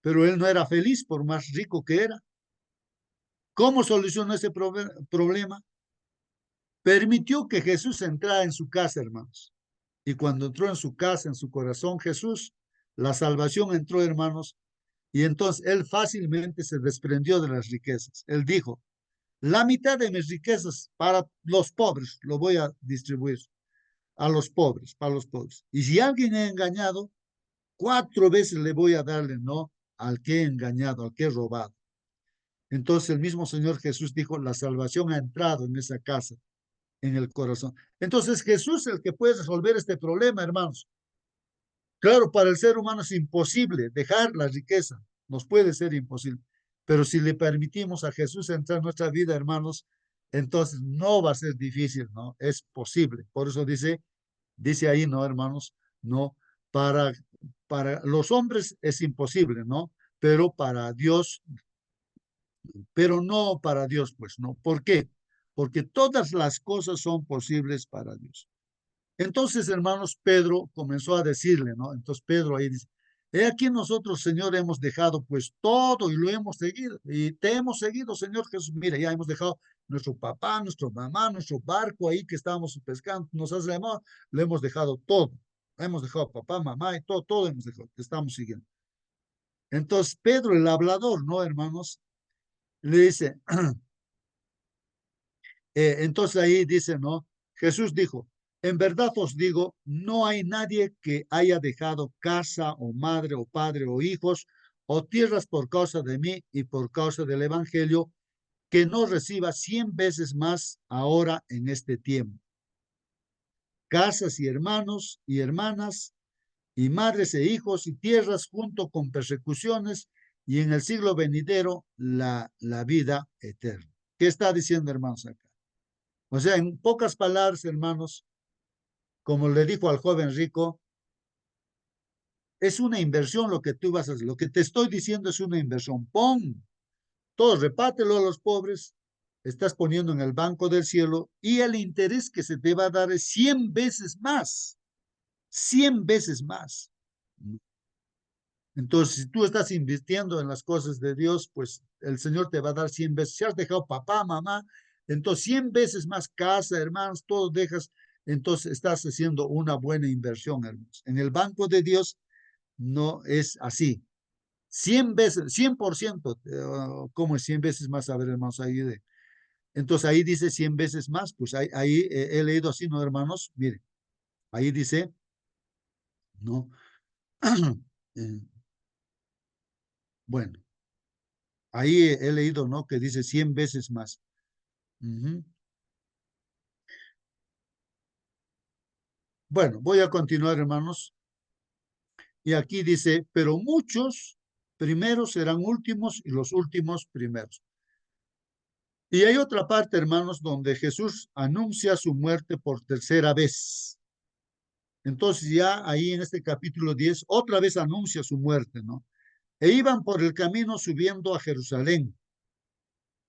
pero él no era feliz por más rico que era. ¿Cómo solucionó ese problema? Permitió que Jesús entrara en su casa, hermanos. Y cuando entró en su casa, en su corazón, Jesús, la salvación entró, hermanos, y entonces él fácilmente se desprendió de las riquezas. Él dijo, la mitad de mis riquezas para los pobres lo voy a distribuir a los pobres, para los pobres. Y si alguien ha engañado, 4 veces le voy a darle, no, al que he engañado, al que he robado. Entonces el mismo Señor Jesús dijo, la salvación ha entrado en esa casa, en el corazón. Entonces Jesús es el que puede resolver este problema, hermanos. Claro, para el ser humano es imposible dejar la riqueza, nos puede ser imposible, pero si le permitimos a Jesús entrar en nuestra vida, hermanos, entonces no va a ser difícil, ¿no? Es posible. Por eso dice ahí, ¿no, hermanos? No, para, para los hombres es imposible, ¿no? Pero para Dios, pero no para Dios, pues, ¿no? ¿Por qué? Porque todas las cosas son posibles para Dios. Entonces, hermanos, Pedro comenzó a decirle, ¿no? Entonces Pedro ahí dice, he aquí nosotros, Señor, hemos dejado pues todo y lo hemos seguido. Y te hemos seguido, Señor Jesús. Mira, ya hemos dejado nuestro papá, nuestra mamá, nuestro barco ahí que estábamos pescando. Nos has llamado, lo hemos dejado todo. Hemos dejado papá, mamá y todo hemos dejado. Te estamos siguiendo. Entonces Pedro, el hablador, ¿no, hermanos? Le dice, entonces ahí dice, ¿no? Jesús dijo, en verdad os digo, no hay nadie que haya dejado casa o madre o padre o hijos o tierras por causa de mí y por causa del evangelio, que no reciba 100 veces más ahora en este tiempo. Casas y hermanos y hermanas, y madres e hijos y tierras junto con persecuciones, y en el siglo venidero la vida eterna. ¿Qué está diciendo, hermanos, acá? O sea, en pocas palabras, hermanos, como le dijo al joven rico, es una inversión lo que tú vas a hacer. Lo que te estoy diciendo es una inversión. Pon todo, repártelo a los pobres, estás poniendo en el banco del cielo y el interés que se te va a dar es 100 veces más. 100 veces más. Entonces, si tú estás invirtiendo en las cosas de Dios, pues el Señor te va a dar 100 veces. Si has dejado papá, mamá, entonces 100 veces más casa, hermanos, todo dejas, entonces estás haciendo una buena inversión, hermanos. En el banco de Dios no es así. 100 veces, 100%, ¿cómo es 100 veces más? A ver, hermanos, ahí de... Entonces ahí dice 100 veces más, pues ahí he leído así, ¿no, hermanos? Miren, ahí dice, ¿no? Bueno, ahí he leído, ¿no? Que dice 100 veces más. Bueno, voy a continuar, hermanos. Y aquí dice, pero muchos primeros serán últimos y los últimos primeros. Y hay otra parte, hermanos, donde Jesús anuncia su muerte por tercera vez. Entonces ya ahí en este capítulo 10, otra vez anuncia su muerte, ¿no? E iban por el camino subiendo a Jerusalén.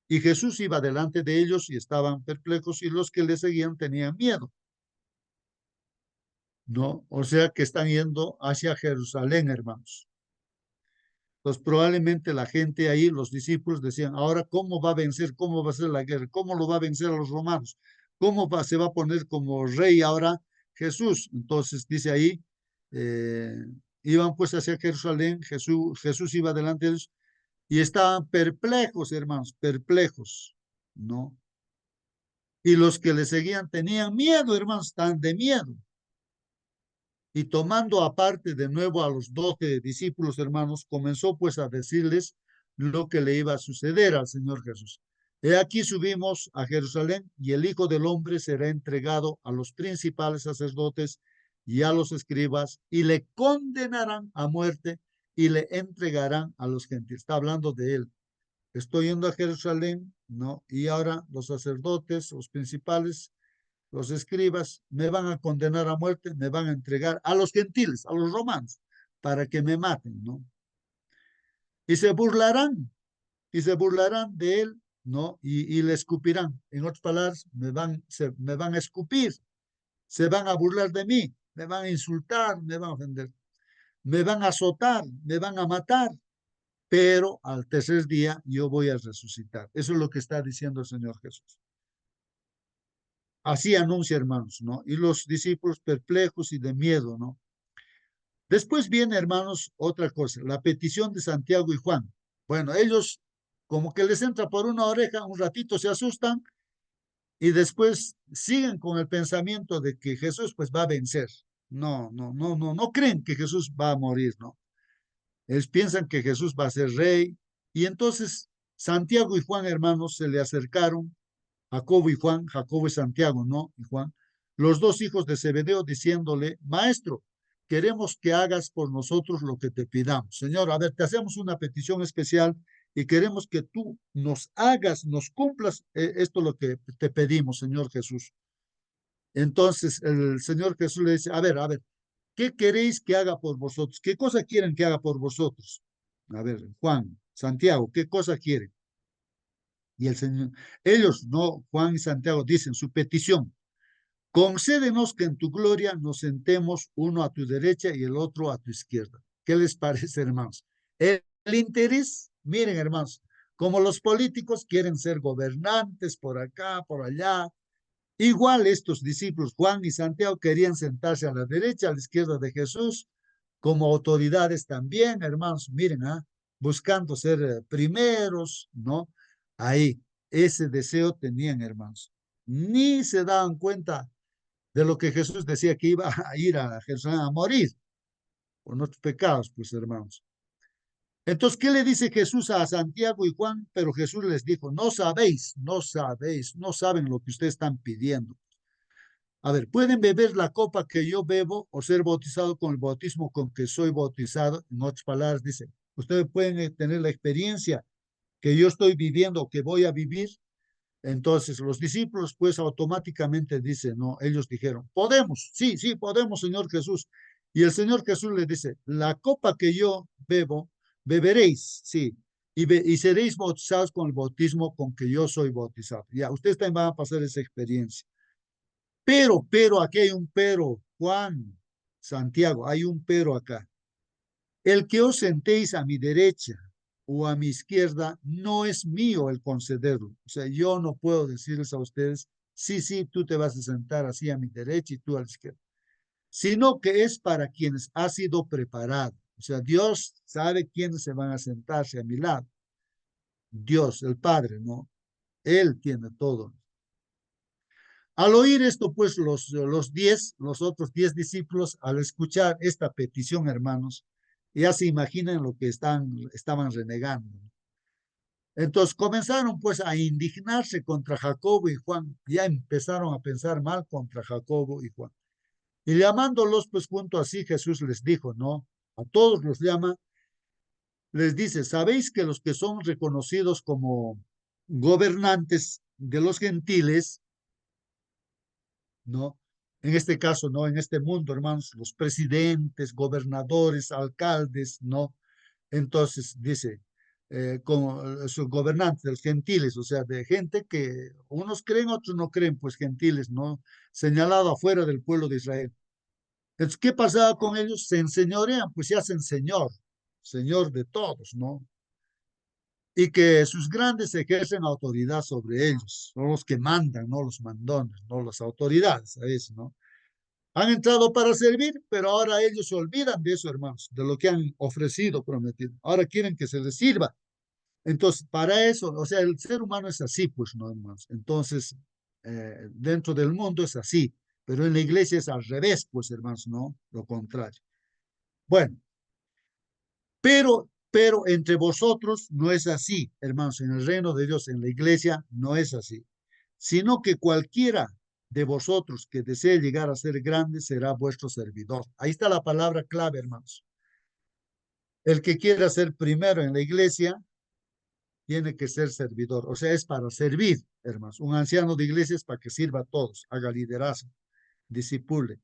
Y Jesús iba delante de ellos y estaban perplejos y los que le seguían tenían miedo. ¿No? O sea que están yendo hacia Jerusalén, hermanos. Entonces probablemente la gente ahí, los discípulos decían, ahora ¿cómo va a vencer? ¿Cómo va a ser la guerra? ¿Cómo lo va a vencer a los romanos? Se va a poner como rey ahora Jesús? Entonces dice ahí, iban pues hacia Jerusalén, Jesús iba delante de ellos y estaban perplejos, hermanos, perplejos, ¿no? Y los que le seguían tenían miedo, hermanos, están de miedo. Y tomando aparte de nuevo a los 12 discípulos, hermanos, comenzó pues a decirles lo que le iba a suceder al Señor Jesús. He aquí subimos a Jerusalén y el Hijo del Hombre será entregado a los principales sacerdotes y a los escribas y le condenarán a muerte y le entregarán a los gentiles. Está hablando de él. Estoy yendo a Jerusalén, ¿no? Y ahora los sacerdotes, los principales, los escribas me van a condenar a muerte, me van a entregar a los gentiles, a los romanos, para que me maten, ¿no? Y se burlarán de él, ¿no? Y le escupirán. En otras palabras, me van a escupir, se van a burlar de mí, me van a insultar, me van a ofender, me van a azotar, me van a matar, pero al tercer día yo voy a resucitar. Eso es lo que está diciendo el Señor Jesús. Así anuncia, hermanos, ¿no? Y los discípulos perplejos y de miedo, ¿no? Después viene, hermanos, otra cosa, la petición de Santiago y Juan. Bueno, ellos como que les entra por una oreja, un ratito se asustan y después siguen con el pensamiento de que Jesús pues va a vencer. No creen que Jesús va a morir, ¿no? Ellos piensan que Jesús va a ser rey y entonces Santiago y Juan, hermanos, se le acercaron, Jacobo y Santiago, ¿no? Y Juan, los dos hijos de Zebedeo, diciéndole, Maestro, queremos que hagas por nosotros lo que te pidamos. Señor, a ver, te hacemos una petición especial y queremos que tú nos hagas, nos cumplas esto lo que te pedimos, Señor Jesús. Entonces el Señor Jesús le dice, a ver, ¿qué queréis que haga por vosotros? ¿Qué cosa quieren que haga por vosotros? A ver, Juan, Santiago, ¿qué cosa quieren? Y el Señor, ellos, no, Juan y Santiago, dicen su petición. Concédenos que en tu gloria nos sentemos uno a tu derecha y el otro a tu izquierda. ¿Qué les parece, hermanos? El interés, miren, hermanos, como los políticos quieren ser gobernantes por acá, por allá, igual estos discípulos, Juan y Santiago, querían sentarse a la derecha, a la izquierda de Jesús, como autoridades también, hermanos, miren, buscando ser primeros, ¿no? Ahí, ese deseo tenían, hermanos. Ni se daban cuenta de lo que Jesús decía que iba a ir a Jerusalén a morir por nuestros pecados, pues, hermanos. Entonces, ¿qué le dice Jesús a Santiago y Juan? Pero Jesús les dijo, no sabéis, no saben lo que ustedes están pidiendo. A ver, pueden beber la copa que yo bebo o ser bautizado con el bautismo con que soy bautizado. En otras palabras, dice, ustedes pueden tener la experiencia que yo estoy viviendo, que voy a vivir. Entonces los discípulos pues automáticamente dicen, no, ellos dijeron, podemos, sí, sí, podemos, Señor Jesús. Y el Señor Jesús les dice, la copa que yo bebo, beberéis, sí, y seréis bautizados con el bautismo con que yo soy bautizado. Ya, ustedes también van a pasar esa experiencia. Aquí hay un pero, Juan, Santiago, hay un pero acá. El que os sentéis a mi derecha o a mi izquierda no es mío el concederlo. O sea, yo no puedo decirles a ustedes, sí, sí, tú te vas a sentar así a mi derecha y tú a la izquierda, sino que es para quienes ha sido preparado. O sea, Dios sabe quiénes se van a sentarse a mi lado. Dios, el Padre, ¿no? Él tiene todo. Al oír esto, pues los otros 10 discípulos, al escuchar esta petición, hermanos, ya se imaginan lo que estaban renegando. Entonces comenzaron pues a indignarse contra Jacobo y Juan, ya empezaron a pensar mal contra Jacobo y Juan. Y llamándolos pues junto así, Jesús les dijo, ¿no? A todos los llama, les dice, ¿sabéis que los que son reconocidos como gobernantes de los gentiles, ¿no? En este caso, ¿no? En este mundo, hermanos, los presidentes, gobernadores, alcaldes, ¿no? Entonces dice, como sus gobernantes, los gentiles, o sea, de gente que unos creen, otros no creen, pues gentiles, ¿no? Señalado afuera del pueblo de Israel. Entonces, ¿qué pasaba con ellos? Se enseñorean, pues se hacen señor, señor de todos, ¿no? Y que sus grandes ejercen autoridad sobre ellos, son los que mandan, no los mandones, no las autoridades, a eso, ¿no? Han entrado para servir, pero ahora ellos se olvidan de eso, hermanos, de lo que han ofrecido, prometido. Ahora quieren que se les sirva. Entonces, para eso, o sea, el ser humano es así, pues, no, hermanos. Entonces, dentro del mundo es así, pero en la iglesia es al revés, pues, hermanos, no, lo contrario. Bueno, pero entre vosotros no es así, hermanos, en el reino de Dios, en la iglesia, no es así, sino que cualquiera de vosotros que desee llegar a ser grande será vuestro servidor. Ahí está la palabra clave, hermanos. El que quiera ser primero en la iglesia tiene que ser servidor, o sea, es para servir, hermanos. Un anciano de iglesia es para que sirva a todos, haga liderazgo, disipule.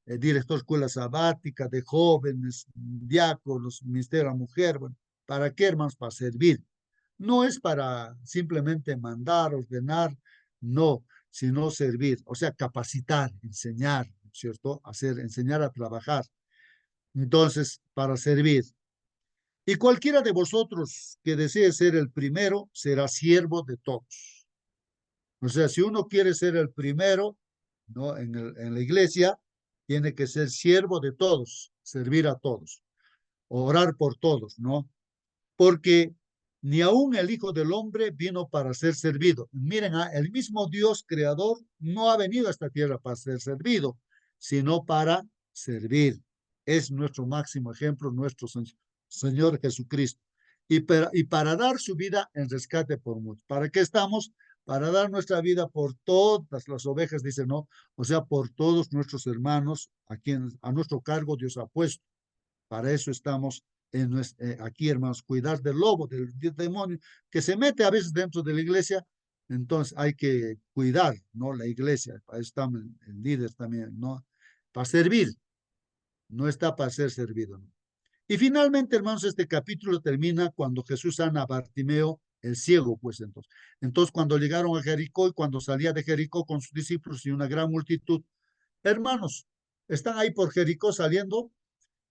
Director de escuela sabática, de jóvenes, diáconos, ministerio a la mujer, bueno, ¿para qué, hermanos? Para servir. No es para simplemente mandar, ordenar, no, sino servir, o sea, capacitar, enseñar, ¿cierto? Enseñar a trabajar. Entonces, para servir. Y cualquiera de vosotros que desee ser el primero será siervo de todos. O sea, si uno quiere ser el primero, ¿no? En la iglesia, tiene que ser siervo de todos, servir a todos, orar por todos, ¿no? Porque ni aún el Hijo del Hombre vino para ser servido. Miren, el mismo Dios creador no ha venido a esta tierra para ser servido, sino para servir. Es nuestro máximo ejemplo, nuestro Señor Jesucristo. Y para dar su vida en rescate por muchos. ¿Para qué estamos? Para dar nuestra vida por todas las ovejas, dice, ¿no? O sea, por todos nuestros hermanos a nuestro cargo Dios ha puesto. Para eso estamos aquí, hermanos, cuidar del lobo, del demonio, que se mete a veces dentro de la iglesia. Entonces hay que cuidar, ¿no? La iglesia, para eso estamos el líder también, ¿no? Para servir, no está para ser servido, ¿no? Y finalmente, hermanos, este capítulo termina cuando Jesús sana a Bartimeo, el ciego, pues entonces. Entonces, cuando llegaron a Jericó y cuando salía de Jericó con sus discípulos y una gran multitud, hermanos, están ahí por Jericó saliendo.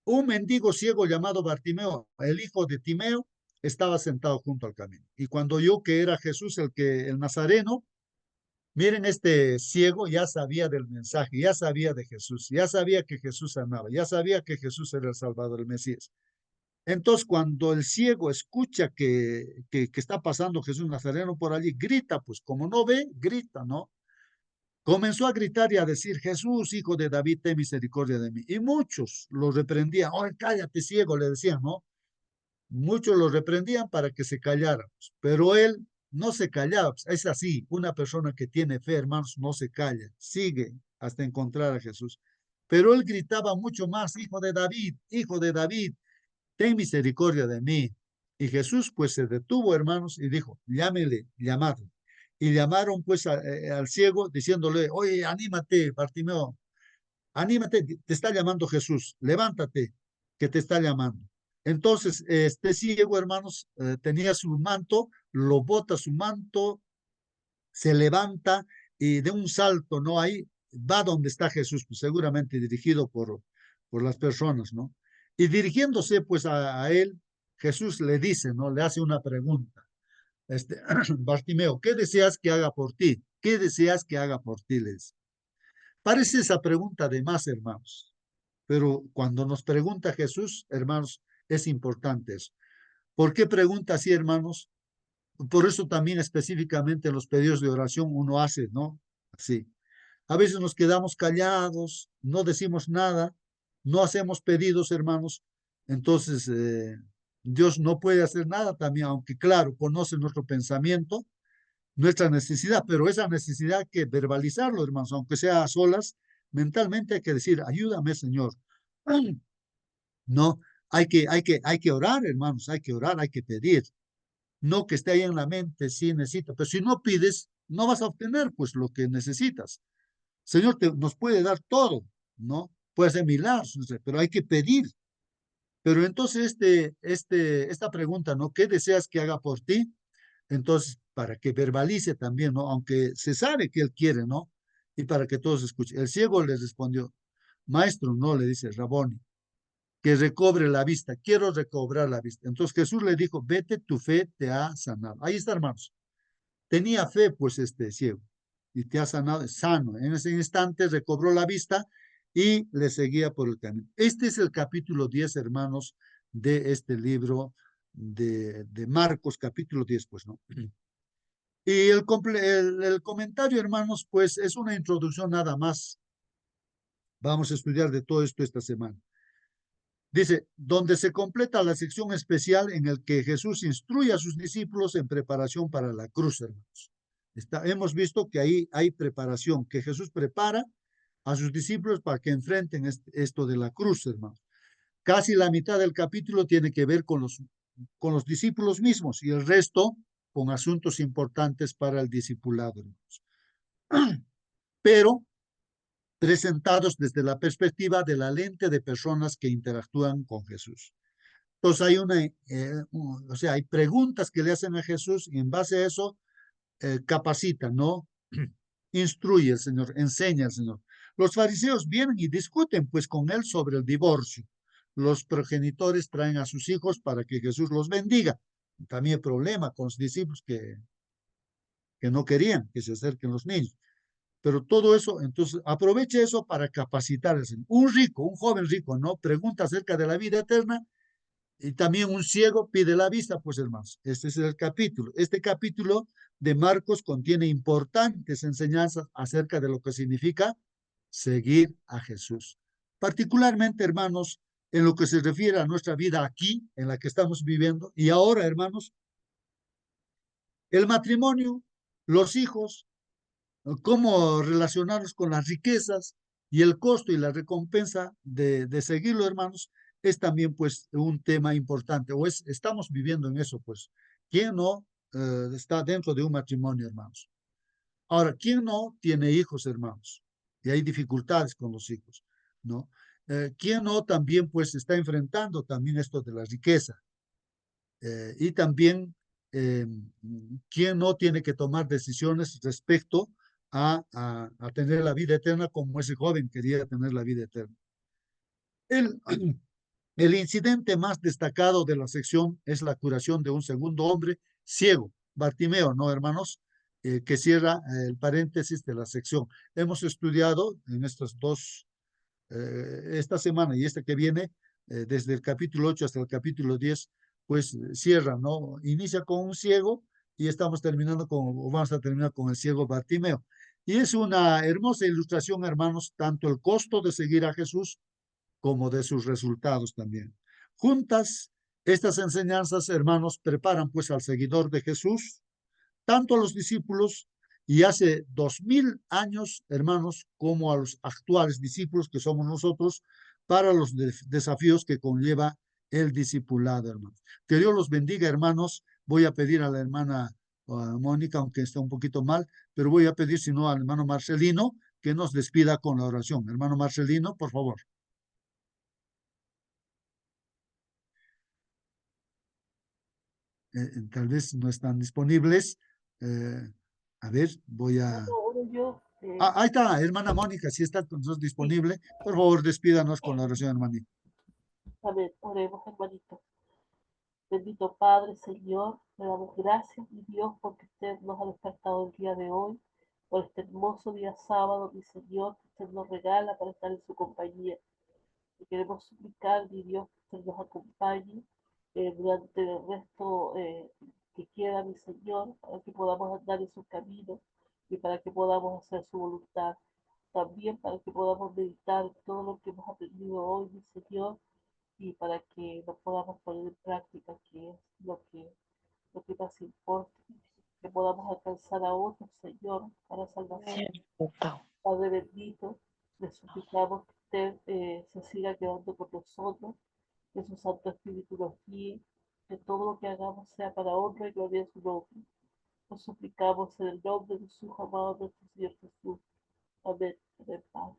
Un mendigo ciego llamado Bartimeo, el hijo de Timeo, estaba sentado junto al camino. Y cuando oyó que era Jesús el Nazareno, miren, este ciego ya sabía del mensaje, ya sabía de Jesús, ya sabía que Jesús sanaba, ya sabía que Jesús era el Salvador, el Mesías. Entonces, cuando el ciego escucha que está pasando Jesús Nazareno por allí, grita, pues como no ve, grita, ¿no? Comenzó a gritar y a decir, Jesús, hijo de David, ten misericordia de mí. Y muchos lo reprendían. Oye, cállate, ciego, le decían, ¿no? Muchos lo reprendían para que se callara, pero él no se callaba. Es así, una persona que tiene fe, hermanos, no se calla, sigue hasta encontrar a Jesús. Pero él gritaba mucho más, hijo de David, ten misericordia de mí. Y Jesús pues se detuvo, hermanos, y dijo, llámele, llamadle. Y llamaron pues al ciego diciéndole, oye, anímate, Bartimeo, anímate, te está llamando Jesús, levántate, que te está llamando. Entonces, este ciego, hermanos, tenía su manto, lo bota su manto, se levanta y de un salto, ¿no? Ahí va donde está Jesús, pues seguramente dirigido por las personas, ¿no? Y dirigiéndose pues a él, Jesús le dice, ¿no? Le hace una pregunta. Bartimeo, ¿qué deseas que haga por ti? ¿Qué deseas que haga por ti? Les parece esa pregunta de más, hermanos. Pero cuando nos pregunta Jesús, hermanos, es importante eso. ¿Por qué pregunta así, hermanos? Por eso también específicamente en los pedidos de oración uno hace, ¿no? Así. A veces nos quedamos callados, no decimos nada, no hacemos pedidos, hermanos. Entonces, Dios no puede hacer nada también, aunque claro, conoce nuestro pensamiento, nuestra necesidad, pero esa necesidad hay que verbalizarlo, hermanos, aunque sea a solas, mentalmente hay que decir, ayúdame, Señor. No, hay que orar, hermanos, hay que orar, hay que pedir. No que esté ahí en la mente, sí necesito, pero si no pides, no vas a obtener pues lo que necesitas. Señor nos puede dar todo, ¿no? Puede hacer milagros, pero hay que pedir. Pero entonces esta pregunta, ¿no? ¿Qué deseas que haga por ti? Entonces, para que verbalice también, ¿no? Aunque se sabe que él quiere, ¿no? Y para que todos escuchen. El ciego le respondió, maestro, no, le dice Raboni, que recobre la vista, quiero recobrar la vista. Entonces Jesús le dijo, vete, tu fe te ha sanado. Ahí está, hermanos. Tenía fe, pues, este ciego, y te ha sanado, sano. En ese instante recobró la vista y le seguía por el camino. Este es el capítulo 10, hermanos, de este libro de Marcos, capítulo 10, pues, ¿no? Y el comentario, hermanos, pues es una introducción nada más. Vamos a estudiar de todo esto esta semana. Dice, donde se completa la sección especial en el que Jesús instruye a sus discípulos en preparación para la cruz, hermanos. Hemos visto que ahí hay preparación, que Jesús prepara a sus discípulos para que enfrenten esto de la cruz, hermanos. Casi la mitad del capítulo tiene que ver con los discípulos mismos y el resto con asuntos importantes para el discipulado, hermanos. Pero presentados desde la perspectiva de la lente de personas que interactúan con Jesús. Entonces o sea, hay preguntas que le hacen a Jesús y en base a eso capacita, ¿no? Instruye el Señor, enseña al Señor. Los fariseos vienen y discuten pues con él sobre el divorcio. Los progenitores traen a sus hijos para que Jesús los bendiga. También hay problema con los discípulos que no querían que se acerquen los niños. Pero todo eso, entonces, aproveche eso para capacitarse. Un rico, un joven rico, ¿no? Pregunta acerca de la vida eterna y también un ciego pide la vista, pues hermanos. Este es el capítulo. Este capítulo de Marcos contiene importantes enseñanzas acerca de lo que significa seguir a Jesús. Particularmente, hermanos, en lo que se refiere a nuestra vida aquí, en la que estamos viviendo, y ahora, hermanos, el matrimonio, los hijos, cómo relacionarlos con las riquezas y el costo y la recompensa de seguirlo, hermanos, es también pues un tema importante, estamos viviendo en eso, pues. ¿Quién no está dentro de un matrimonio, hermanos? Ahora, ¿quién no tiene hijos, hermanos? Y hay dificultades con los hijos, ¿no? ¿Quién no también pues está enfrentando también esto de la riqueza? Y también, ¿quién no tiene que tomar decisiones respecto a tener la vida eterna como ese joven quería tener la vida eterna? El, el incidente más destacado de la sección es la curación de un segundo hombre ciego, Bartimeo, ¿no, hermanos? Que cierra el paréntesis de la sección. Hemos estudiado en estos esta semana y esta que viene, desde el capítulo 8 hasta el capítulo 10, pues cierra, ¿no? Inicia con un ciego y estamos terminando o vamos a terminar con el ciego Bartimeo. Y es una hermosa ilustración, hermanos, tanto el costo de seguir a Jesús como de sus resultados también. Juntas, estas enseñanzas, hermanos, preparan pues al seguidor de Jesús, tanto a los discípulos y hace 2000 años, hermanos, como a los actuales discípulos que somos nosotros, para los desafíos que conlleva el discipulado, hermanos. Que Dios los bendiga, hermanos. Voy a pedir a la hermana Mónica, aunque está un poquito mal, pero voy a pedir, si no, al hermano Marcelino, que nos despida con la oración. Hermano Marcelino, por favor. Tal vez no están disponibles. A ver, voy a... Ahora yo, Ahí está, hermana Mónica, si está con nosotros disponible. Por favor, despídanos con la oración, hermanita. amén, oremos, hermanito. Bendito Padre, Señor, le damos gracias, mi Dios, porque usted nos ha despertado el día de hoy, por este hermoso día sábado, mi Señor, que usted nos regala para estar en su compañía. Y queremos suplicar, mi Dios, que usted nos acompañe durante el resto que queda, mi Señor, para que podamos andar en su camino y para que podamos hacer su voluntad. También para que podamos meditar en todo lo que hemos aprendido hoy, mi Señor, y para que lo podamos poner en práctica, que es lo que más importa, que podamos alcanzar a otros, Señor, para salvación. Padre bendito, le suplicamos que usted se siga quedando con nosotros, que su Santo Espíritu nos guíe, que todo lo que hagamos sea para honra y gloria de su nombre. Nos suplicamos en el nombre de su amado nuestro Señor Jesús. Amén. Amén, Padre.